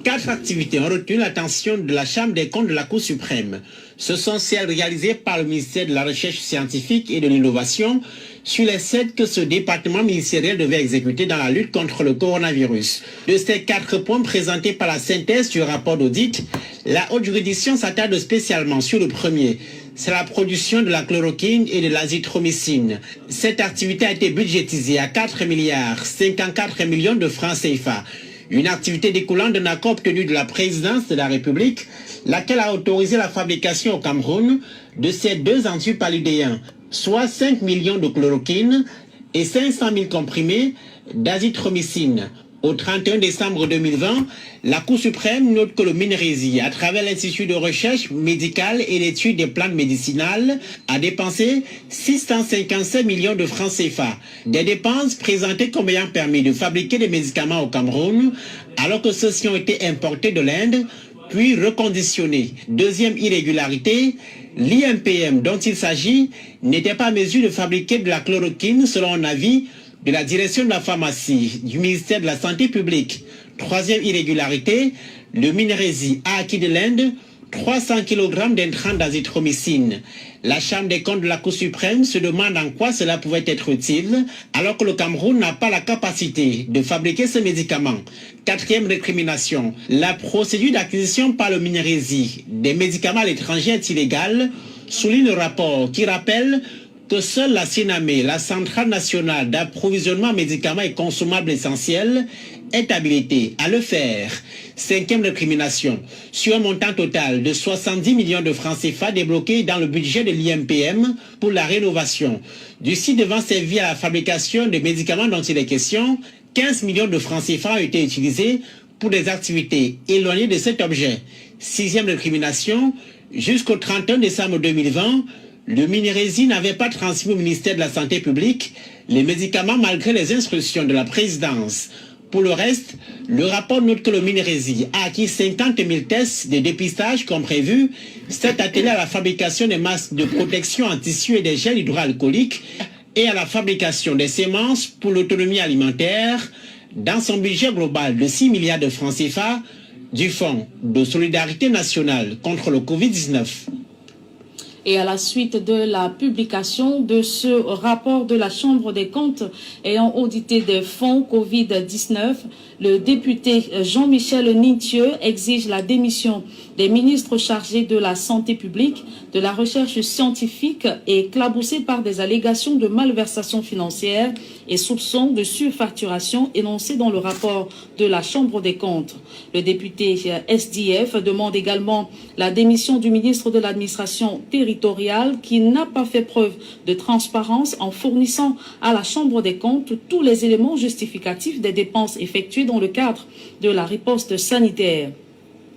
4 activités ont retenu l'attention de la Chambre des comptes de la Cour suprême. Ce sont celles réalisées par le ministère de la Recherche scientifique et de l'Innovation sur les 7 que ce département ministériel devait exécuter dans la lutte contre le coronavirus. De ces 4 points présentés par la synthèse du rapport d'audit, la haute juridiction s'attarde spécialement sur le premier, c'est la production de la chloroquine et de l'azithromycine. Cette activité a été budgétisée à 4 milliards 54 millions de francs CFA. Une activité découlant d'un accord obtenu de la présidence de la République, laquelle a autorisé la fabrication au Cameroun de ces deux antipaludéens, soit 5 millions de chloroquine et 500 000 comprimés d'azithromycine. Au 31 décembre 2020, la Cour suprême note que le MINRESI, à travers l'Institut de recherche médicale et d'études des plantes médicinales, a dépensé 657 millions de francs CFA. Des dépenses présentées comme ayant permis de fabriquer des médicaments au Cameroun, alors que ceux-ci ont été importés de l'Inde, puis reconditionnés. Deuxième irrégularité, l'IMPM dont il s'agit n'était pas à mesure de fabriquer de la chloroquine selon un avis de la direction de la pharmacie du ministère de la Santé publique. Troisième irrégularité, le MINRESI a acquis de l'Inde 300 kg d'intrants d'azithromycine. La Chambre des comptes de la Cour suprême se demande en quoi cela pouvait être utile, alors que le Cameroun n'a pas la capacité de fabriquer ce médicament. Quatrième récrimination, la procédure d'acquisition par le MINRESI des médicaments à l'étranger est illégale, souligne le rapport qui rappelle que seule la CNAME, la Centrale nationale d'approvisionnement en médicaments et consommables essentiels, est habilitée à le faire. Cinquième récrimination, sur un montant total de 70 millions de francs CFA débloqués dans le budget de l'IMPM pour la rénovation du site devant servir à la fabrication des médicaments dont il est question, 15 millions de francs CFA ont été utilisés pour des activités éloignées de cet objet. Sixième récrimination, jusqu'au 31 décembre 2020, le MINRESI n'avait pas transmis au ministère de la Santé publique les médicaments malgré les instructions de la présidence. Pour le reste, le rapport note que le MINRESI a acquis 50 000 tests de dépistage comme prévu, s'est attelé à la fabrication des masques de protection en tissu et des gels hydroalcooliques et à la fabrication des semences pour l'autonomie alimentaire dans son budget global de 6 milliards de francs CFA du Fonds de solidarité nationale contre le Covid-19. Et à la suite de la publication de ce rapport de la Chambre des comptes ayant audité des fonds Covid-19, le député Jean-Michel Nitieux exige la démission des ministres chargés de la santé publique, de la recherche scientifique et éclaboussés par des allégations de malversation financière et soupçons de surfacturation énoncés dans le rapport de la Chambre des comptes. Le député SDF demande également la démission du ministre de l'administration territoriale qui n'a pas fait preuve de transparence en fournissant à la Chambre des comptes tous les éléments justificatifs des dépenses effectuées dans le cadre de la riposte sanitaire.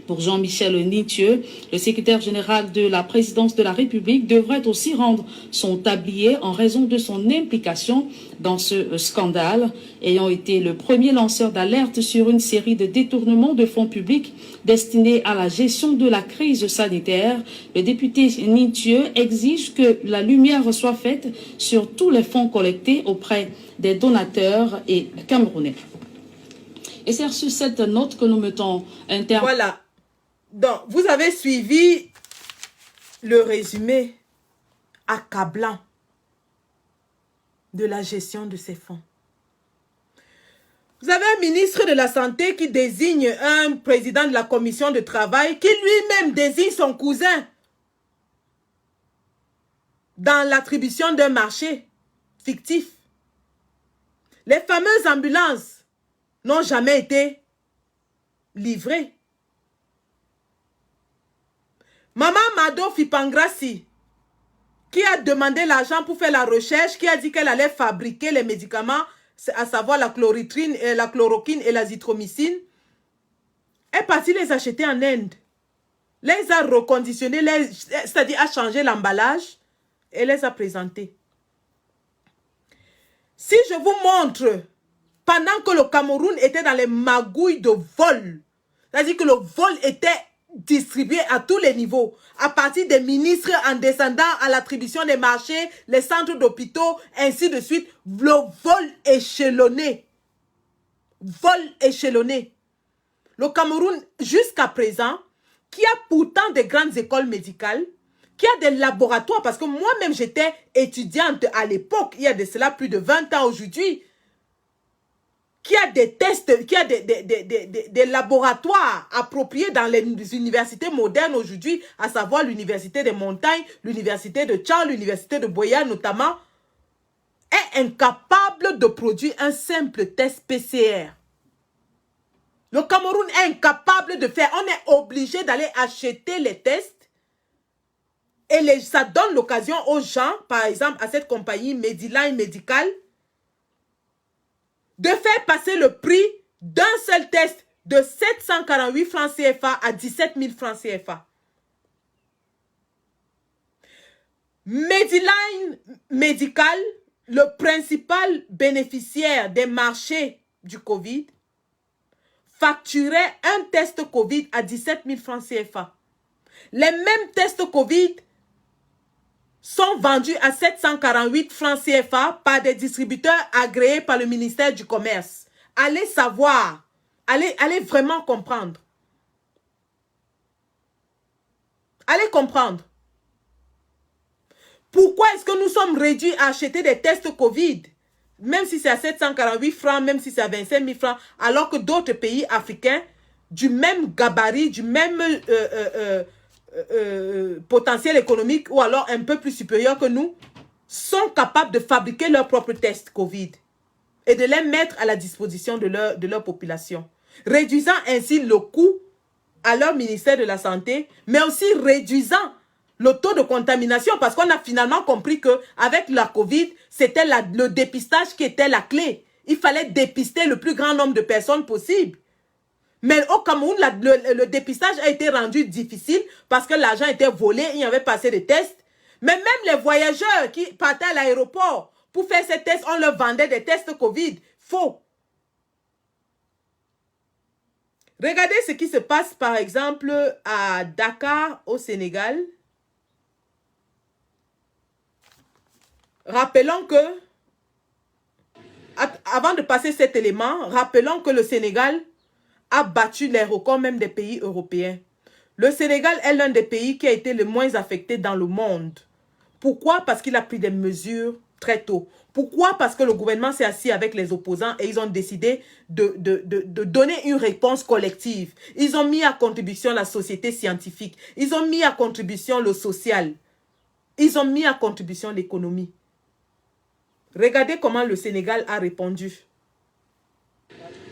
Pour Jean-Michel Nitieux, le secrétaire général de la présidence de la République devrait aussi rendre son tablier en raison de son implication dans ce scandale, ayant été le premier lanceur d'alerte sur une série de détournements de fonds publics destinés à la gestion de la crise sanitaire. Le député Nitieux exige que la lumière soit faite sur tous les fonds collectés auprès des donateurs et camerounais. Et c'est sur cette note que nous mettons un terme. Voilà. Donc, vous avez suivi le résumé accablant de la gestion de ces fonds. Vous avez un ministre de la Santé qui désigne un président de la commission de travail qui lui-même désigne son cousin dans l'attribution d'un marché fictif. Les fameuses ambulances n'ont jamais été livrées. Maman Mado Fipangrassi, qui a demandé l'argent pour faire la recherche, qui a dit qu'elle allait fabriquer les médicaments, à savoir la chloroquine et l'azithromycine, est partie les acheter en Inde. Les a reconditionnés, c'est-à-dire a changé l'emballage et les a présentés. Si je vous montre, pendant que le Cameroun était dans les magouilles de vol, c'est-à-dire que le vol était distribué à tous les niveaux, à partir des ministres en descendant à l'attribution des marchés, les centres d'hôpitaux, ainsi de suite. Le vol échelonné. Vol échelonné. Le Cameroun, jusqu'à présent, qui a pourtant des grandes écoles médicales, qui a des laboratoires, parce que moi-même j'étais étudiante à l'époque, il y a de cela plus de 20 ans aujourd'hui, qui a des tests, qui a des laboratoires appropriés dans les universités modernes aujourd'hui, à savoir l'université des montagnes, l'université de Tchad, l'université de Boya notamment, est incapable de produire un simple test PCR. Le Cameroun est incapable de faire. On est obligé d'aller acheter les tests et ça donne l'occasion aux gens, par exemple à cette compagnie Mediline Medical, de faire passer le prix d'un seul test de 748 francs CFA à 17 000 francs CFA. Mediline Medical, le principal bénéficiaire des marchés du Covid, facturait un test Covid à 17 000 francs CFA. Les mêmes tests Covid sont vendus à 748 francs CFA par des distributeurs agréés par le ministère du Commerce. Allez savoir, allez vraiment comprendre. Allez comprendre. Pourquoi est-ce que nous sommes réduits à acheter des tests Covid, même si c'est à 748 francs, même si c'est à 25 000 francs, alors que d'autres pays africains du même gabarit, du même potentiel économique ou alors un peu plus supérieur que nous, sont capables de fabriquer leurs propres tests Covid et de les mettre à la disposition de leur population, réduisant ainsi le coût à leur ministère de la Santé, mais aussi réduisant le taux de contamination, parce qu'on a finalement compris qu'avec la Covid, c'était le dépistage qui était la clé. Il fallait dépister le plus grand nombre de personnes possible. Mais au Cameroun, le dépistage a été rendu difficile parce que l'argent était volé, il n'y avait pas assez de tests. Mais même les voyageurs qui partaient à l'aéroport pour faire ces tests, on leur vendait des tests Covid. Faux. Regardez ce qui se passe par exemple à Dakar, au Sénégal. Rappelons que, avant de passer cet élément, rappelons que le Sénégal a battu les records même des pays européens. Le Sénégal est l'un des pays qui a été le moins affecté dans le monde. Pourquoi? Parce qu'il a pris des mesures très tôt. Pourquoi? Parce que le gouvernement s'est assis avec les opposants et ils ont décidé de donner une réponse collective. Ils ont mis à contribution la société scientifique. Ils ont mis à contribution le social. Ils ont mis à contribution l'économie. Regardez comment le Sénégal a répondu.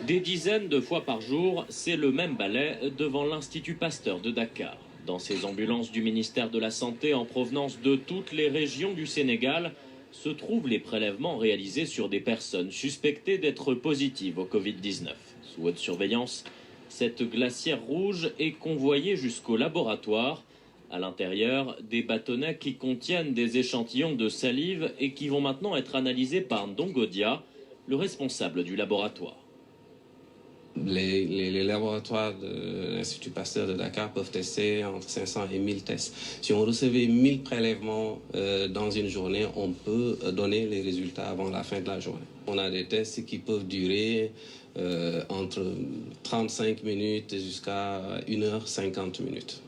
Des dizaines de fois par jour, c'est le même balai devant l'Institut Pasteur de Dakar. Dans ces ambulances du ministère de la Santé en provenance de toutes les régions du Sénégal, se trouvent les prélèvements réalisés sur des personnes suspectées d'être positives au Covid-19. Sous haute surveillance, cette glacière rouge est convoyée jusqu'au laboratoire. À l'intérieur, des bâtonnets qui contiennent des échantillons de salive et qui vont maintenant être analysés par Ndongodia, le responsable du laboratoire. Les laboratoires de l'Institut Pasteur de Dakar peuvent tester entre 500 et 1000 tests. Si on recevait 1000 prélèvements dans une journée, on peut donner les résultats avant la fin de la journée. On a des tests qui peuvent durer entre 35 minutes jusqu'à 1h50 minutes.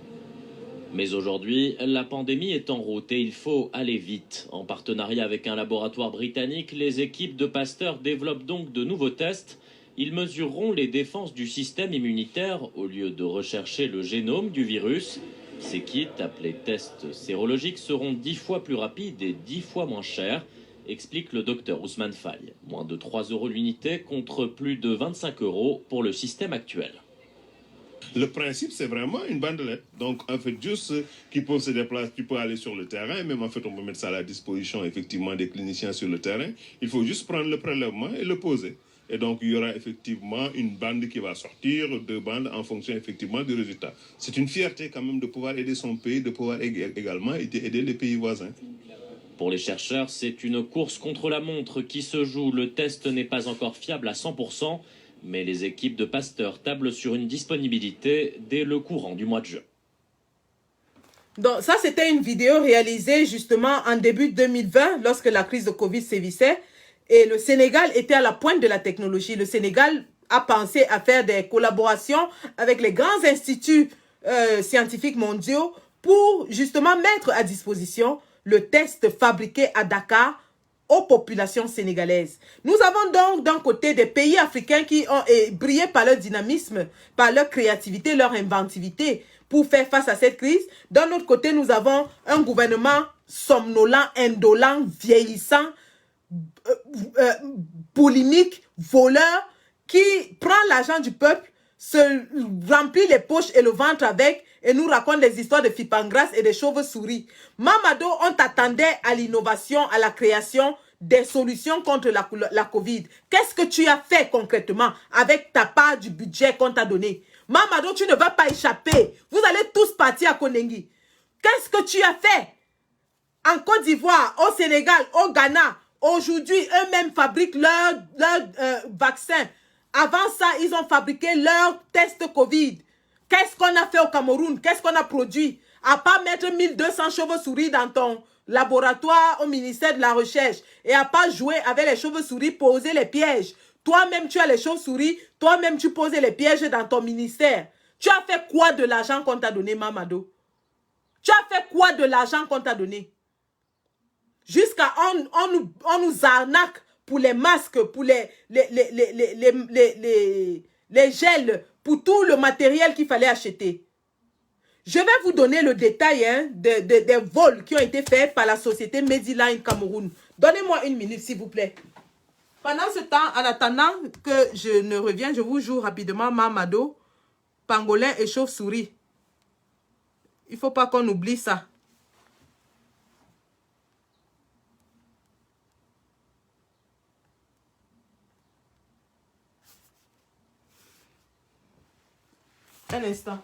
Mais aujourd'hui, la pandémie est en route et il faut aller vite. En partenariat avec un laboratoire britannique, les équipes de Pasteur développent donc de nouveaux tests. Ils mesureront les défenses du système immunitaire au lieu de rechercher le génome du virus. Ces kits, appelés tests sérologiques, seront 10 fois plus rapides et 10 fois moins chers, explique le docteur Ousmane Faye. Moins de 3 € l'unité contre plus de 25 € pour le système actuel. Le principe, c'est vraiment une bandelette. Donc, en fait, juste ceux qui peuvent se déplacer, qui peuvent aller sur le terrain, même en fait, on peut mettre ça à la disposition, effectivement, des cliniciens sur le terrain. Il faut juste prendre le prélèvement et le poser. Et donc, il y aura effectivement une bande qui va sortir, 2 bandes en fonction effectivement du résultat. C'est une fierté quand même de pouvoir aider son pays, de pouvoir également aider les pays voisins. Pour les chercheurs, c'est une course contre la montre qui se joue. Le test n'est pas encore fiable à 100%, mais les équipes de Pasteur tablent sur une disponibilité dès le courant du mois de juin. Donc, ça, c'était une vidéo réalisée justement en début 2020, lorsque la crise de Covid sévissait. Et le Sénégal était à la pointe de la technologie. Le Sénégal a pensé à faire des collaborations avec les grands instituts scientifiques mondiaux pour justement mettre à disposition le test fabriqué à Dakar aux populations sénégalaises. Nous avons donc d'un côté des pays africains qui ont brillé par leur dynamisme, par leur créativité, leur inventivité pour faire face à cette crise. D'un autre côté, nous avons un gouvernement somnolent, indolent, vieillissant, polémique, voleur, qui prend l'argent du peuple, se remplit les poches et le ventre avec et nous raconte des histoires de fipangras et de chauves-souris. Mamado, on t'attendait à l'innovation, à la création des solutions contre la Covid. Qu'est-ce que tu as fait concrètement avec ta part du budget qu'on t'a donné? Mamado, tu ne vas pas échapper. Vous allez tous partir à Konengi. Qu'est-ce que tu as fait? En Côte d'Ivoire, au Sénégal, au Ghana, aujourd'hui, eux-mêmes fabriquent leur vaccin. Avant ça, ils ont fabriqué leur test Covid. Qu'est-ce qu'on a fait au Cameroun? Qu'est-ce qu'on a produit? À pas mettre 1200 chauves-souris dans ton laboratoire au ministère de la Recherche et à pas jouer avec les chauves-souris, poser les pièges. Toi-même, tu as les chauves-souris. Toi-même, tu poses les pièges dans ton ministère. Tu as fait quoi de l'argent qu'on t'a donné, Mamado? Tu as fait quoi de l'argent qu'on t'a donné? Jusqu'à on nous arnaque pour les masques, pour les gels, pour tout le matériel qu'il fallait acheter. Je vais vous donner le détail des vols qui ont été faits par la société Mediline Cameroun. Donnez-moi une minute, s'il vous plaît. Pendant ce temps, en attendant que je ne revienne, je vous joue rapidement Mamado, pangolin et chauve-souris. Il ne faut pas qu'on oublie ça. Un instant.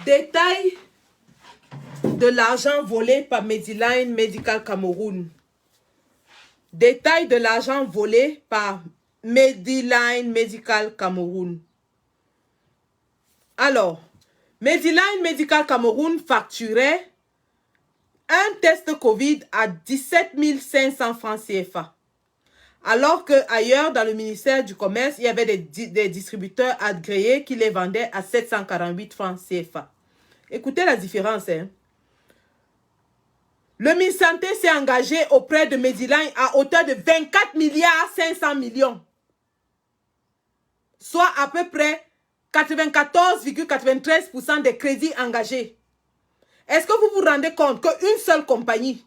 Détail de l'argent volé par Mediline Medical Cameroun. Détail de l'argent volé par Mediline Medical Cameroun. Alors, Mediline Medical Cameroun facturait un test Covid à 17 500 francs CFA. Alors qu'ailleurs, dans le ministère du Commerce, il y avait des distributeurs agréés qui les vendaient à 748 francs CFA. Écoutez la différence. Hein. Le ministère Santé s'est engagé auprès de Mediline à hauteur de 24 milliards 500 millions. Soit à peu près 94,93% des crédits engagés. Est-ce que vous vous rendez compte qu'une seule compagnie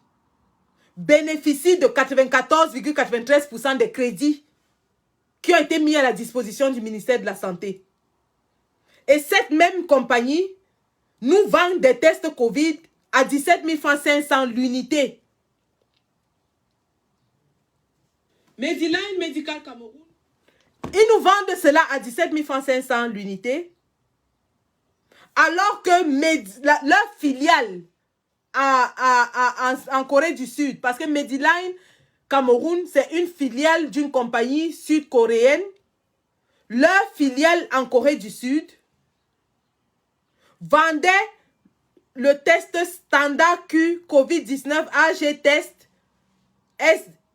bénéficie de 94,93% des crédits qui ont été mis à la disposition du ministère de la Santé? Et cette même compagnie nous vend des tests Covid à 17 500 l'unité. Mediline Medical Cameroun, ils nous vendent cela à 17 500 l'unité, alors que leur filiale en Corée du Sud, parce que Mediline Cameroun, c'est une filiale d'une compagnie sud-coréenne, leur filiale en Corée du Sud vendait le test standard Q COVID-19 AG test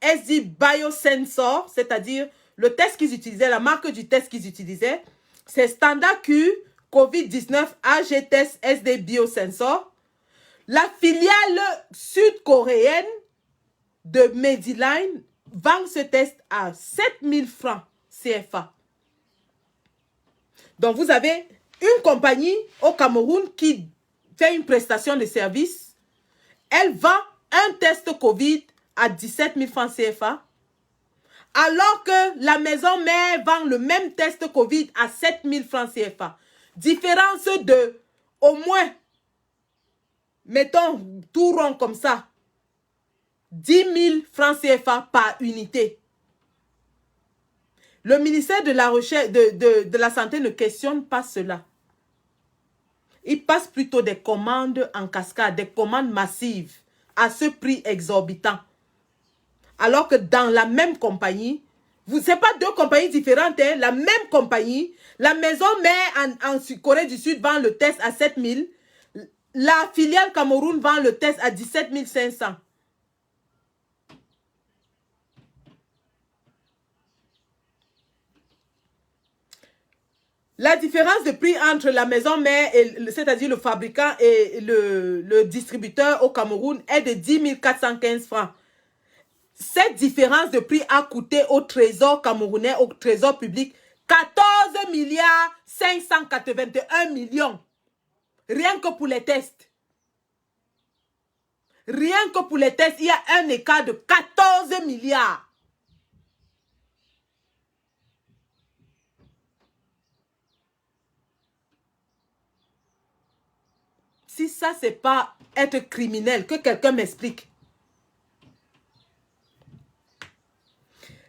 SD Biosensor, c'est-à-dire le test qu'ils utilisaient, la marque du test qu'ils utilisaient, c'est standard Q COVID-19 AG test SD Biosensor. La filiale sud-coréenne de Mediline vend ce test à 7000 francs CFA. Donc, vous avez une compagnie au Cameroun qui fait une prestation de service. Elle vend un test COVID à 17 000 francs CFA. Alors que la maison mère vend le même test COVID à 7 000 francs CFA. Différence de au moins, mettons tout rond comme ça, 10 000 francs CFA par unité. Le ministère de la Recherche, de la Santé ne questionne pas cela. Il passe plutôt des commandes en cascade, des commandes massives à ce prix exorbitant. Alors que dans la même compagnie, ce n'est pas deux compagnies différentes, hein, la même compagnie, la maison mère en Corée du Sud vend le test à 7 000, la filiale Cameroun vend le test à 17 500. La différence de prix entre la maison mère, c'est-à-dire le fabricant et le distributeur au Cameroun est de 10 415 francs. Cette différence de prix a coûté au trésor camerounais, au trésor public, 14 milliards 581 millions. Rien que pour les tests. Rien que pour les tests, il y a un écart de 14 milliards. Si ça, c'est pas être criminel, que quelqu'un m'explique.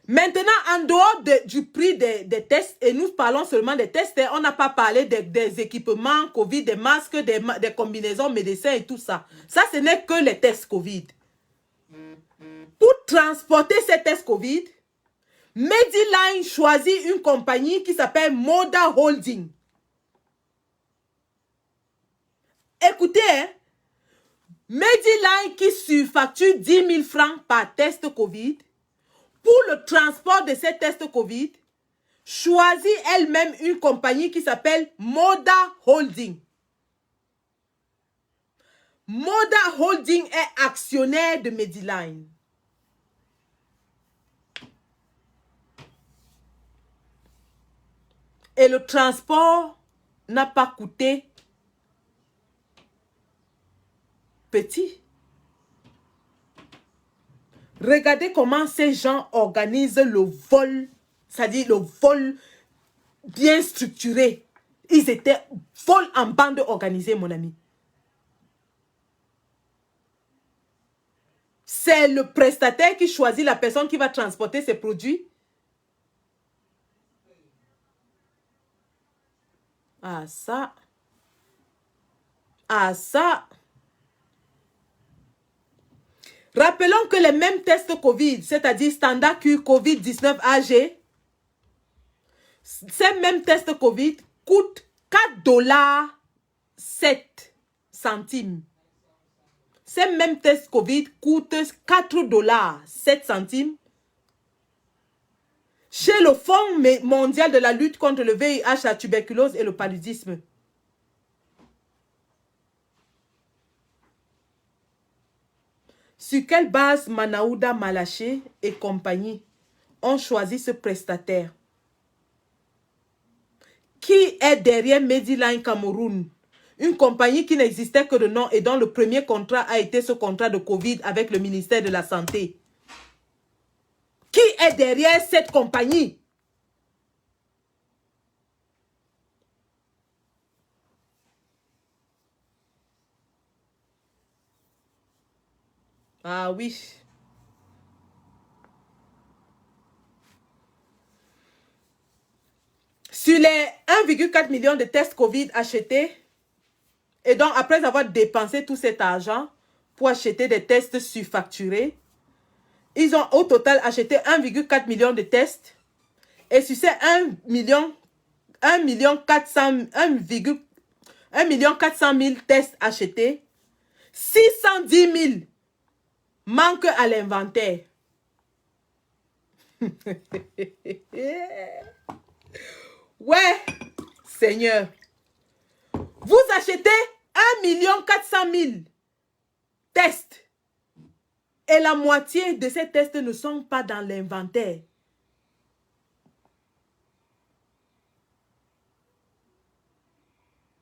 Maintenant, en dehors du prix des tests, et nous parlons seulement des tests, on n'a pas parlé des équipements Covid, des masques, des combinaisons médecins et tout ça. Ça, ce n'est que les tests Covid. Pour transporter ces tests Covid, Mediline choisit une compagnie qui s'appelle Moda Holding. Écoutez, hein, Mediline qui surfacture 10 000 francs par test Covid, pour le transport de ces tests Covid, choisit elle-même une compagnie qui s'appelle Moda Holding. Moda Holding est actionnaire de Mediline. Et le transport n'a pas coûté petit. Regardez comment ces gens organisent le vol, c'est-à-dire le vol bien structuré. Ils étaient vol en bande organisée, mon ami. C'est le prestataire qui choisit la personne qui va transporter ses produits. Ah ça. Ah ça. Rappelons que les mêmes tests Covid, c'est-à-dire standard Q Covid-19 AG, ces mêmes tests Covid coûtent 4,07 $. Ces mêmes tests Covid coûtent 4,07 $. Chez le Fonds mondial de la lutte contre le VIH, la tuberculose et le paludisme. Sur quelle base Manaouda Malaché et compagnie ont choisi ce prestataire? Qui est derrière Mediline Cameroun? Une compagnie qui n'existait que de nom et dont le premier contrat a été ce contrat de Covid avec le ministère de la Santé. Qui est derrière cette compagnie? Ah oui. Sur les 1,4 million de tests Covid achetés, et donc après avoir dépensé tout cet argent pour acheter des tests surfacturés, ils ont au total acheté 1,4 million de tests. Et sur ces 1 400 000 tests achetés, 610 000 manque à l'inventaire. Ouais, Seigneur. Vous achetez 1 400 000 tests. Et la moitié de ces tests ne sont pas dans l'inventaire.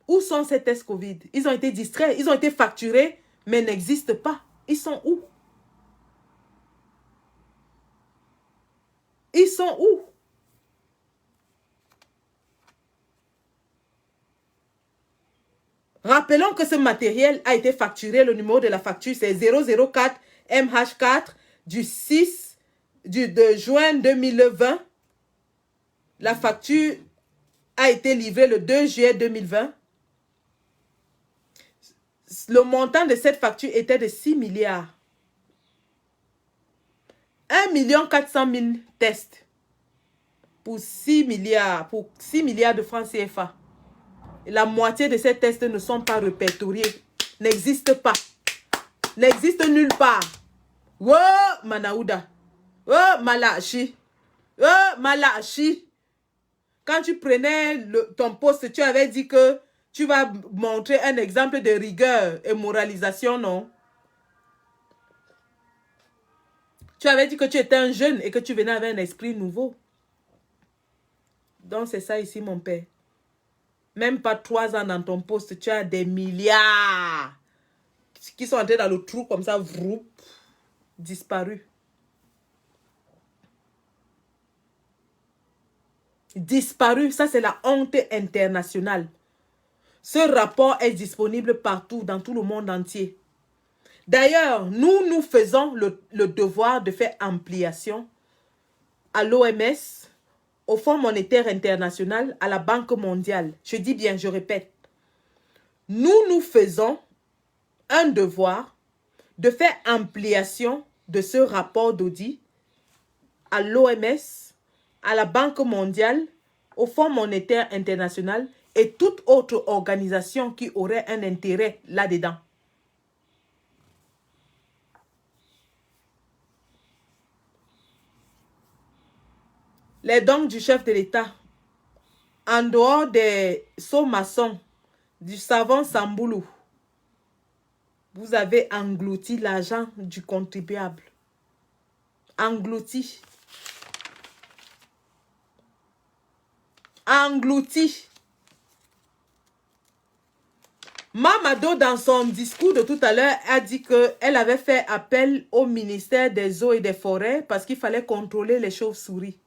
Où sont ces tests Covid? Ils ont été distraits, ils ont été facturés, mais n'existent pas. Ils sont où? Ils sont où? Rappelons que ce matériel a été facturé. Le numéro de la facture, c'est 004 MH4 du 6 de juin 2020. La facture a été livrée le 2 juillet 2020. Le montant de cette facture était de 6 milliards. 1 400 000 tests pour 6 milliards de francs CFA. Et la moitié de ces tests ne sont pas répertoriés, n'existent pas, n'existent nulle part. Oh, Manaouda, oh, Malachi, oh, Malachi. Quand tu prenais ton poste, tu avais dit que tu vas montrer un exemple de rigueur et moralisation, non? Tu avais dit que tu étais un jeune et que tu venais avec un esprit nouveau. Donc c'est ça ici, mon père. Même pas 3 ans dans ton poste, tu as des milliards qui sont entrés dans le trou comme ça, vroup, disparus. Disparus, ça c'est la honte internationale. Ce rapport est disponible partout, dans tout le monde entier. D'ailleurs, nous faisons le devoir de faire ampliation à l'OMS, au Fonds monétaire international, à la Banque mondiale. Je dis bien, je répète. Nous faisons un devoir de faire ampliation de ce rapport d'audit à l'OMS, à la Banque mondiale, au Fonds monétaire international et toute autre organisation qui aurait un intérêt là-dedans. Les dons du chef de l'État, en dehors des sauts maçons, du savon Samboulou, vous avez englouti l'argent du contribuable. Englouti. Englouti. Mamado, dans son discours de tout à l'heure, a dit qu'elle avait fait appel au ministère des Eaux et des Forêts parce qu'il fallait contrôler les chauves-souris.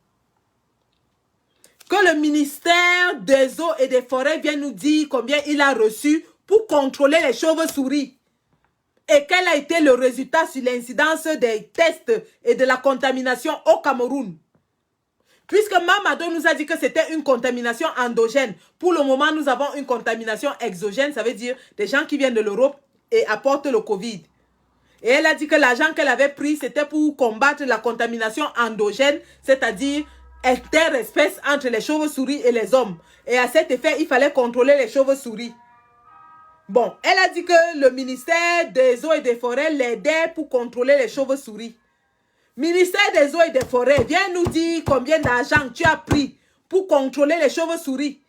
Que le ministère des Eaux et des Forêts vienne nous dire combien il a reçu pour contrôler les chauves-souris. Et quel a été le résultat sur l'incidence des tests et de la contamination au Cameroun. Puisque Mamado nous a dit que c'était une contamination endogène. Pour le moment, nous avons une contamination exogène. Ça veut dire des gens qui viennent de l'Europe et apportent le Covid. Et elle a dit que l'argent qu'elle avait pris, c'était pour combattre la contamination endogène, c'est-à-dire interespèce entre les chauves-souris et les hommes. Et à cet effet, il fallait contrôler les chauves-souris. Bon, elle a dit que le ministère des Eaux et des Forêts l'aidait pour contrôler les chauves-souris. Ministère des Eaux et des Forêts, viens nous dire combien d'argent tu as pris pour contrôler les chauves-souris.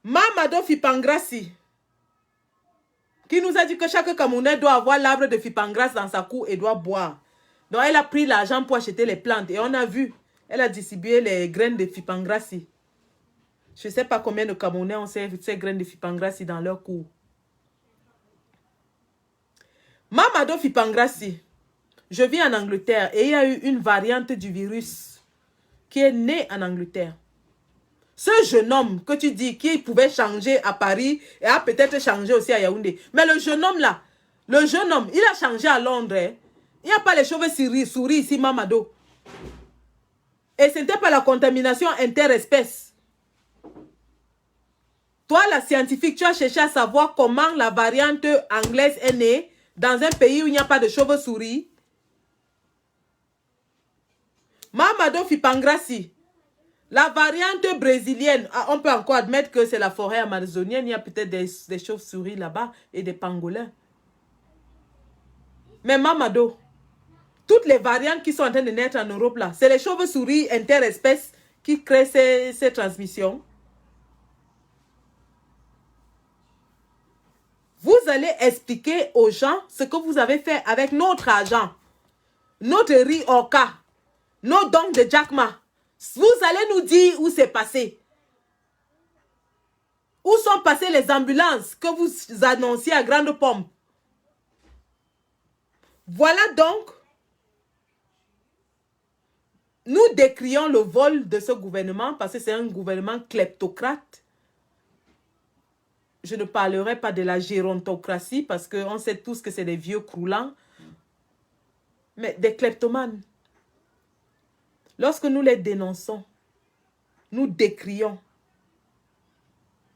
Mamado Fipangrassi, qui nous a dit que chaque Camerounais doit avoir l'arbre de Fipangrasse dans sa cour et doit boire. Donc elle a pris l'argent pour acheter les plantes et on a vu, elle a distribué les graines de Fipangrassi. Je ne sais pas combien de Camerounais ont ces graines de Fipangrassi dans leur cour. Mamado Fipangrassi, je vis en Angleterre et il y a eu une variante du virus qui est née en Angleterre. Ce jeune homme que tu dis qui pouvait changer à Paris et a peut-être changé aussi à Yaoundé. Mais le jeune homme là, il a changé à Londres. Hein. Il n'y a pas les chauves-souris ici, Mamado. Et ce n'était pas la contamination interespèce. Toi, la scientifique, tu as cherché à savoir comment la variante anglaise est née dans un pays où il n'y a pas de chauves-souris. Mamado Fipangrassi, la variante brésilienne, on peut encore admettre que c'est la forêt amazonienne, il y a peut-être des chauves-souris là-bas et des pangolins. Mais Mamado, toutes les variantes qui sont en train de naître en Europe là, c'est les chauves-souris interespèces qui créent ces transmissions. Vous allez expliquer aux gens ce que vous avez fait avec notre argent, notre riz Orca, nos dons de Jack Ma. Vous allez nous dire où c'est passé. Où sont passées les ambulances que vous annonciez à grande pompe? Voilà donc, nous décrions le vol de ce gouvernement parce que c'est un gouvernement kleptocrate. Je ne parlerai pas de la gérontocratie parce qu'on sait tous que c'est des vieux croulants, mais des kleptomanes. Lorsque nous les dénonçons, nous décrions.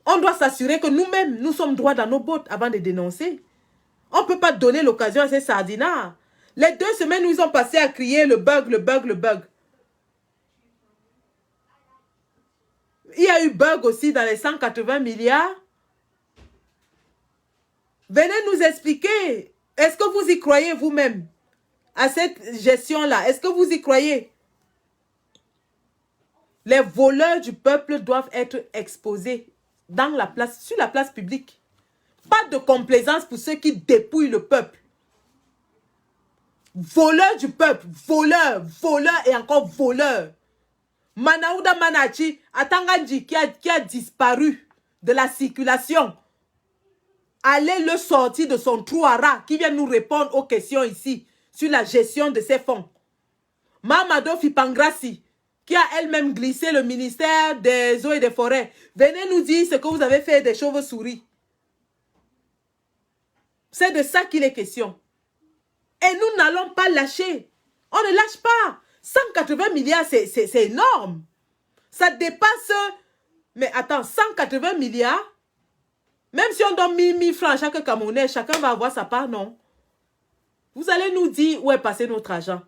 On doit s'assurer que nous-mêmes, nous sommes droits dans nos bottes avant de dénoncer. On ne peut pas donner l'occasion à ces sardinards. Les 2 semaines où ils ont passé à crier le bug, le bug, le bug. Il y a eu bug aussi dans les 180 milliards. Venez nous expliquer. Est-ce que vous y croyez vous-même à cette gestion-là? Est-ce que vous y croyez? Les voleurs du peuple doivent être exposés dans la place, sur la place publique. Pas de complaisance pour ceux qui dépouillent le peuple. Voleurs du peuple, voleurs, voleurs et encore voleurs. Manaouda Manachi, Atangandji qui a disparu de la circulation. Allez le sortir de son trou à rat qui vient nous répondre aux questions ici sur la gestion de ces fonds. Mamadou Fipangrassi qui a elle-même glissé le ministère des eaux et des forêts. Venez nous dire ce que vous avez fait des chauves-souris. C'est de ça qu'il est question. Et nous n'allons pas lâcher. On ne lâche pas. 180 milliards, c'est énorme. Ça dépasse... Mais attends, 180 milliards, même si on donne 1000 francs à chaque Camerounais, chacun va avoir sa part, non? Vous allez nous dire où est passé notre argent.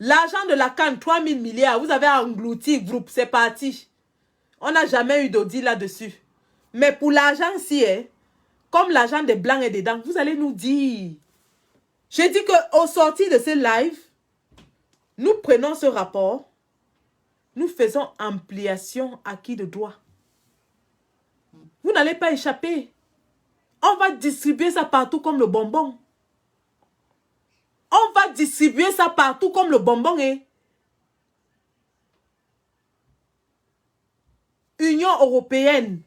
L'argent de la CAN, 3000 milliards, vous avez englouti groupe, c'est parti. On n'a jamais eu d'audit là-dessus. Mais pour l'argent-ci, comme l'argent des blancs et des dents, vous allez nous dire. J'ai dit qu'au sortir de ce live, nous prenons ce rapport, nous faisons ampliation acquis de droit. Vous n'allez pas échapper. On va distribuer ça partout comme le bonbon. On va distribuer ça partout comme le bonbon. Union européenne,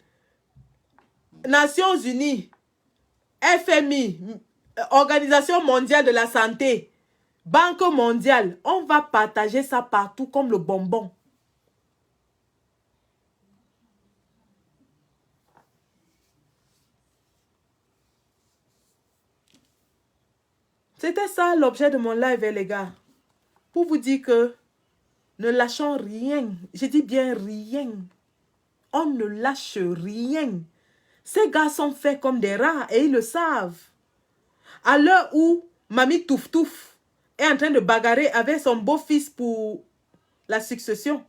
Nations Unies, FMI, Organisation mondiale de la santé, Banque mondiale, on va partager ça partout comme le bonbon. C'était ça l'objet de mon live, les gars. Pour vous dire que ne lâchons rien. Je dis bien rien. On ne lâche rien. Ces gars sont faits comme des rats et ils le savent. À l'heure où Mamie Touf Touf est en train de bagarrer avec son beau-fils pour la succession.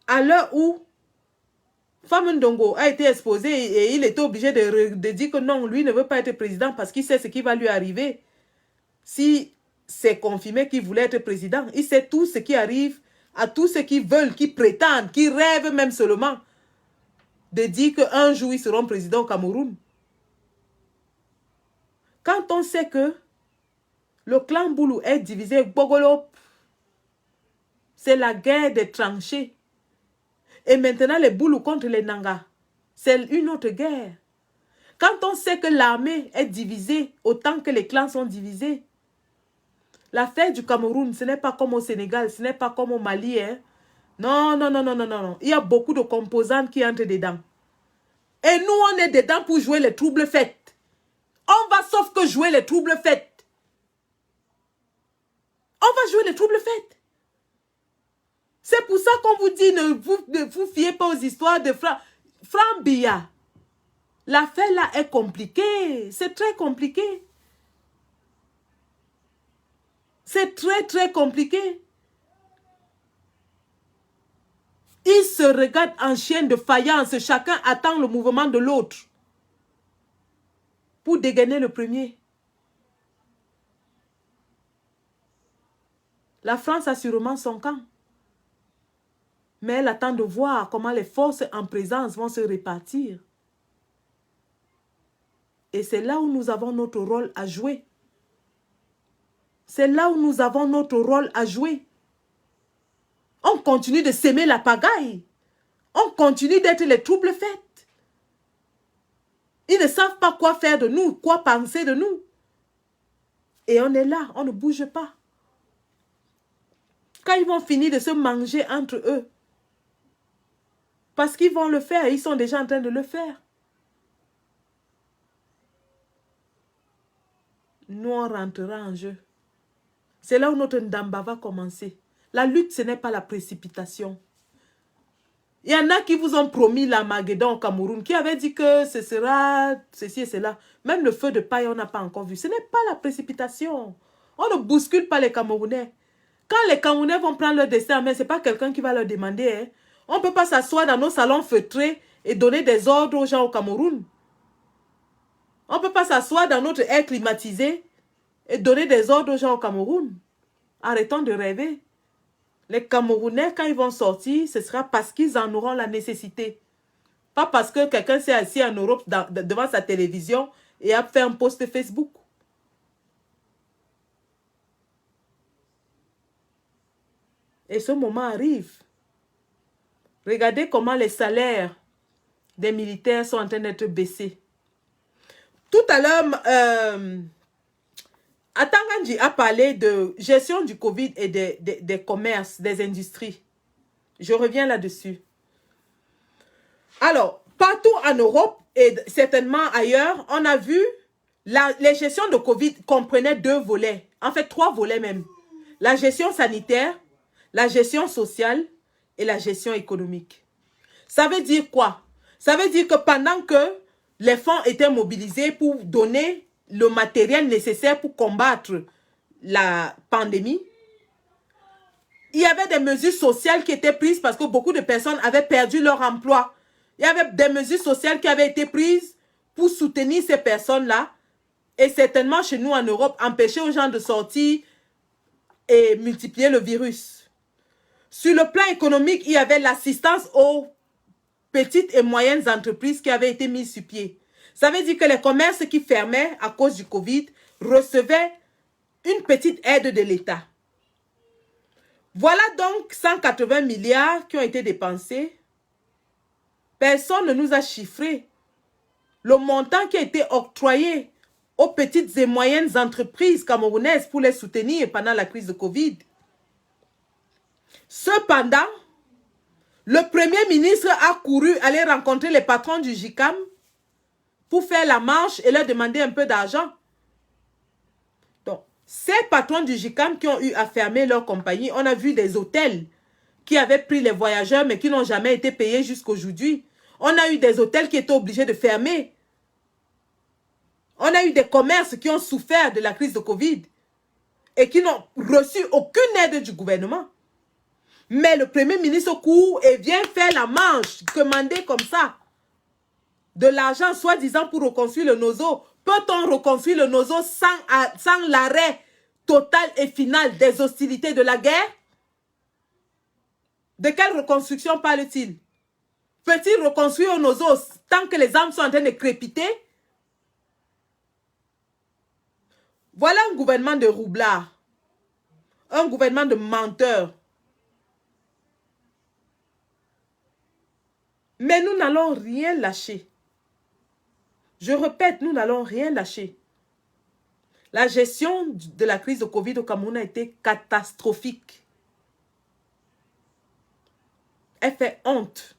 À l'heure où Femme Ndongo a été exposé et il était obligé de dire que non, lui ne veut pas être président parce qu'il sait ce qui va lui arriver. Si c'est confirmé qu'il voulait être président, il sait tout ce qui arrive à tous ceux qui veulent, qui prétendent, qui rêvent même seulement de dire qu'un jour ils seront présidents au Cameroun. Quand on sait que le clan Boulou est divisé, Bogolo, c'est la guerre des tranchées. Et maintenant, les Boulous contre les Nanga, c'est une autre guerre. Quand on sait que l'armée est divisée autant que les clans sont divisés, l'affaire du Cameroun, ce n'est pas comme au Sénégal, ce n'est pas comme au Mali. Hein. Non, non, non, non, non, non. Il y a beaucoup de composantes qui entrent dedans. Et nous, on est dedans pour jouer les troubles faits. On va sauf que jouer les troubles faits. On va jouer les troubles faits. C'est pour ça qu'on vous dit, ne vous fiez pas aux histoires de Franc Biya. L'affaire là est compliquée. C'est très compliqué. C'est très, très compliqué. Ils se regardent en chien de faïence. Chacun attend le mouvement de l'autre pour dégainer le premier. La France a sûrement son camp. Mais elle attend de voir comment les forces en présence vont se répartir. Et c'est là où nous avons notre rôle à jouer. C'est là où nous avons notre rôle à jouer. On continue de s'aimer la pagaille. On continue d'être les troubles faits. Ils ne savent pas quoi faire de nous, quoi penser de nous. Et on est là, on ne bouge pas. Quand ils vont finir de se manger entre eux, parce qu'ils vont le faire, ils sont déjà en train de le faire. Nous, on rentrera en jeu. C'est là où notre Ndamba va commencer. La lutte, ce n'est pas la précipitation. Il y en a qui vous ont promis l'Armageddon au Cameroun, qui avaient dit que ce sera ceci et cela. Même le feu de paille, on n'a pas encore vu. Ce n'est pas la précipitation. On ne bouscule pas les Camerounais. Quand les Camerounais vont prendre leur destin en main, ce n'est pas quelqu'un qui va leur demander. Hein. On ne peut pas s'asseoir dans nos salons feutrés et donner des ordres aux gens au Cameroun. On ne peut pas s'asseoir dans notre air climatisé et donner des ordres aux gens au Cameroun. Arrêtons de rêver. Les Camerounais, quand ils vont sortir, ce sera parce qu'ils en auront la nécessité. Pas parce que quelqu'un s'est assis en Europe devant sa télévision et a fait un post Facebook. Et ce moment arrive. Regardez comment les salaires des militaires sont en train d'être baissés. Tout à l'heure, Atangandji a parlé de gestion du Covid et des commerces, des industries. Je reviens là-dessus. Alors, partout en Europe et certainement ailleurs, on a vu les gestions de Covid comprenaient 2 volets. En fait, 3 volets même. La gestion sanitaire, la gestion sociale et la gestion économique. Ça veut dire quoi? Ça veut dire que pendant que les fonds étaient mobilisés pour donner le matériel nécessaire pour combattre la pandémie, il y avait des mesures sociales qui étaient prises parce que beaucoup de personnes avaient perdu leur emploi. Il y avait des mesures sociales qui avaient été prises pour soutenir ces personnes-là. Et certainement chez nous en Europe, empêcher aux gens de sortir et multiplier le virus. Sur le plan économique, il y avait l'assistance aux petites et moyennes entreprises qui avaient été mises sur pied. Ça veut dire que les commerces qui fermaient à cause du Covid recevaient une petite aide de l'État. Voilà donc 180 milliards qui ont été dépensés. Personne ne nous a chiffré le montant qui a été octroyé aux petites et moyennes entreprises camerounaises pour les soutenir pendant la crise de Covid. Cependant, le Premier ministre a couru aller rencontrer les patrons du JICAM pour faire la marche et leur demander un peu d'argent. Donc, ces patrons du JICAM qui ont eu à fermer leur compagnie, on a vu des hôtels qui avaient pris les voyageurs mais qui n'ont jamais été payés jusqu'aujourd'hui. On a eu des hôtels qui étaient obligés de fermer. On a eu des commerces qui ont souffert de la crise de Covid et qui n'ont reçu aucune aide du gouvernement. Mais le Premier ministre court et vient faire la marche, commander comme ça de l'argent soi-disant pour reconstruire le Nozo. Peut-on reconstruire le Nozo sans l'arrêt total et final des hostilités de la guerre? De quelle reconstruction parle-t-il? Peut-il reconstruire le Nozo tant que les âmes sont en train de crépiter? Voilà un gouvernement de roublards, un gouvernement de menteurs. Mais nous n'allons rien lâcher. Je répète, nous n'allons rien lâcher. La gestion de la crise de Covid au Cameroun a été catastrophique. Elle fait honte.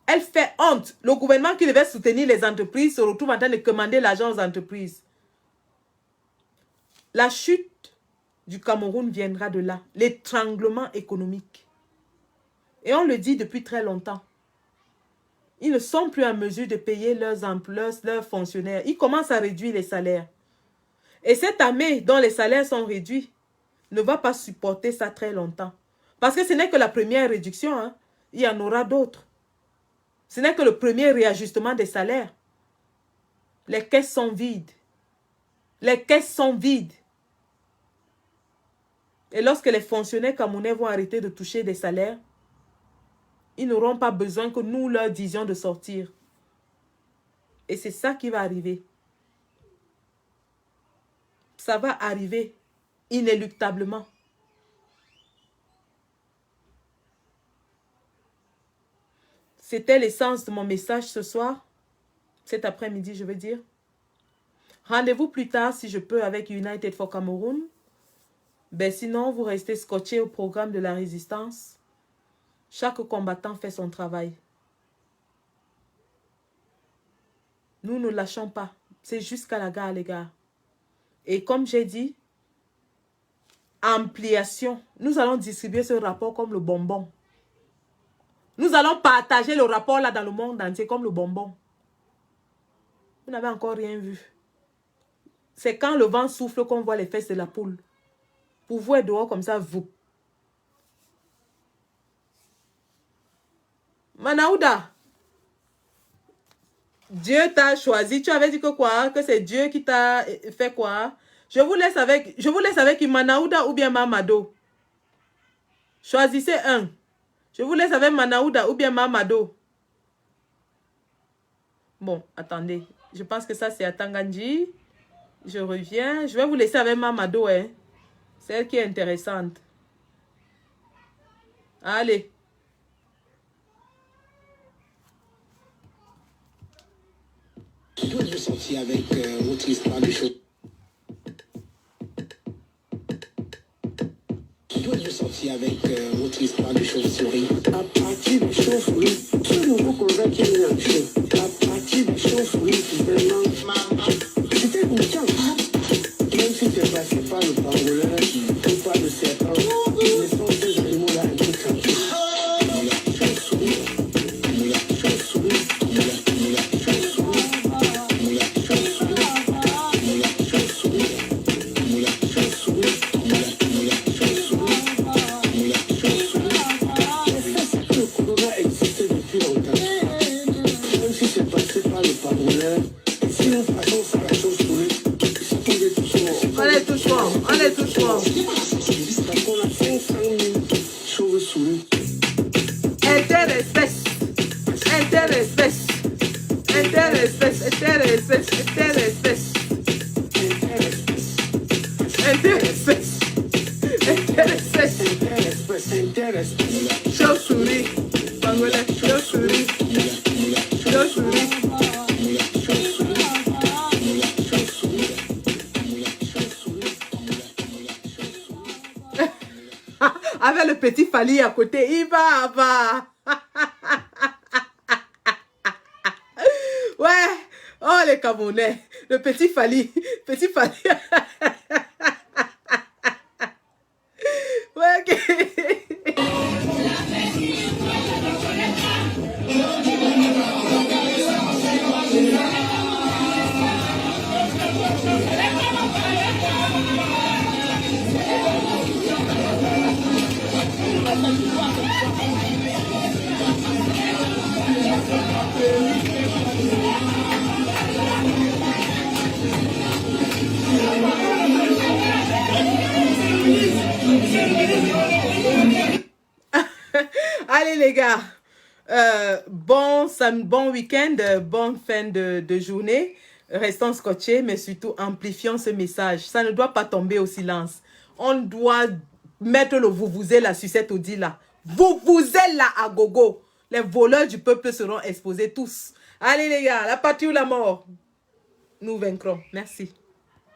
Elle fait honte. Le gouvernement qui devait soutenir les entreprises se retrouve en train de commander l'argent aux entreprises. La chute du Cameroun viendra de là. L'étranglement économique. Et on le dit depuis très longtemps. Ils ne sont plus en mesure de payer leurs fonctionnaires. Ils commencent à réduire les salaires. Et cette armée dont les salaires sont réduits ne va pas supporter ça très longtemps. Parce que ce n'est que la première réduction. Hein. Il y en aura d'autres. Ce n'est que le premier réajustement des salaires. Les caisses sont vides. Les caisses sont vides. Et lorsque les fonctionnaires camerounais vont arrêter de toucher des salaires, ils n'auront pas besoin que nous leur disions de sortir. Et c'est ça qui va arriver. Ça va arriver inéluctablement. C'était l'essence de mon message ce soir. Cet après-midi, je veux dire. Rendez-vous plus tard, si je peux, avec United for Cameroun. Ben sinon, vous restez scotchés au programme de la résistance. Chaque combattant fait son travail. Nous ne lâchons pas. C'est jusqu'à la gare, les gars. Et comme j'ai dit, ampliation. Nous allons distribuer ce rapport comme le bonbon. Nous allons partager le rapport là dans le monde entier comme le bonbon. Vous n'avez encore rien vu. C'est quand le vent souffle qu'on voit les fesses de la poule. Pour vous être dehors comme ça, vous. Manaouda, Dieu t'a choisi. Tu avais dit que quoi? Que c'est Dieu qui t'a fait quoi? Je vous laisse avec Manaouda ou bien Mamado. Choisissez un. Je vous laisse avec Manaouda ou bien Mamado. Bon, attendez. Je pense que ça, c'est à Tangandji. Je reviens. Je vais vous laisser avec Mamado, hein. C'est elle qui est intéressante. Allez. D'où êtes-vous sorti avec votre histoire de chauve? D'où êtes-vous sorti avec votre histoire de chauve-souris? À partir des chauves-souris, ce nouveau combat qui est venu en jeu. À partir des chauves-souris, vraiment, c'était une chance. Même si tu es passé par le pangolin, ou par le serpent, ils sont ces animaux-là un peu tranquilles. Chauve-souris, pangolin, chauve-souris, chauve-souris. Avec le petit Fali à côté, il va. Ouais, oh les Camerounais, le petit Fali, ouais, ok. Allez les gars, bon week-end, bonne fin de journée. Restons scotchés, mais surtout amplifions ce message. Ça ne doit pas tomber au silence. On doit mettre le vous-vous-êtes là sur cette Audi là. Vous-vous-êtes là à gogo. Les voleurs du peuple seront exposés tous. Allez les gars, la patrie ou la mort. Nous vaincrons. Merci.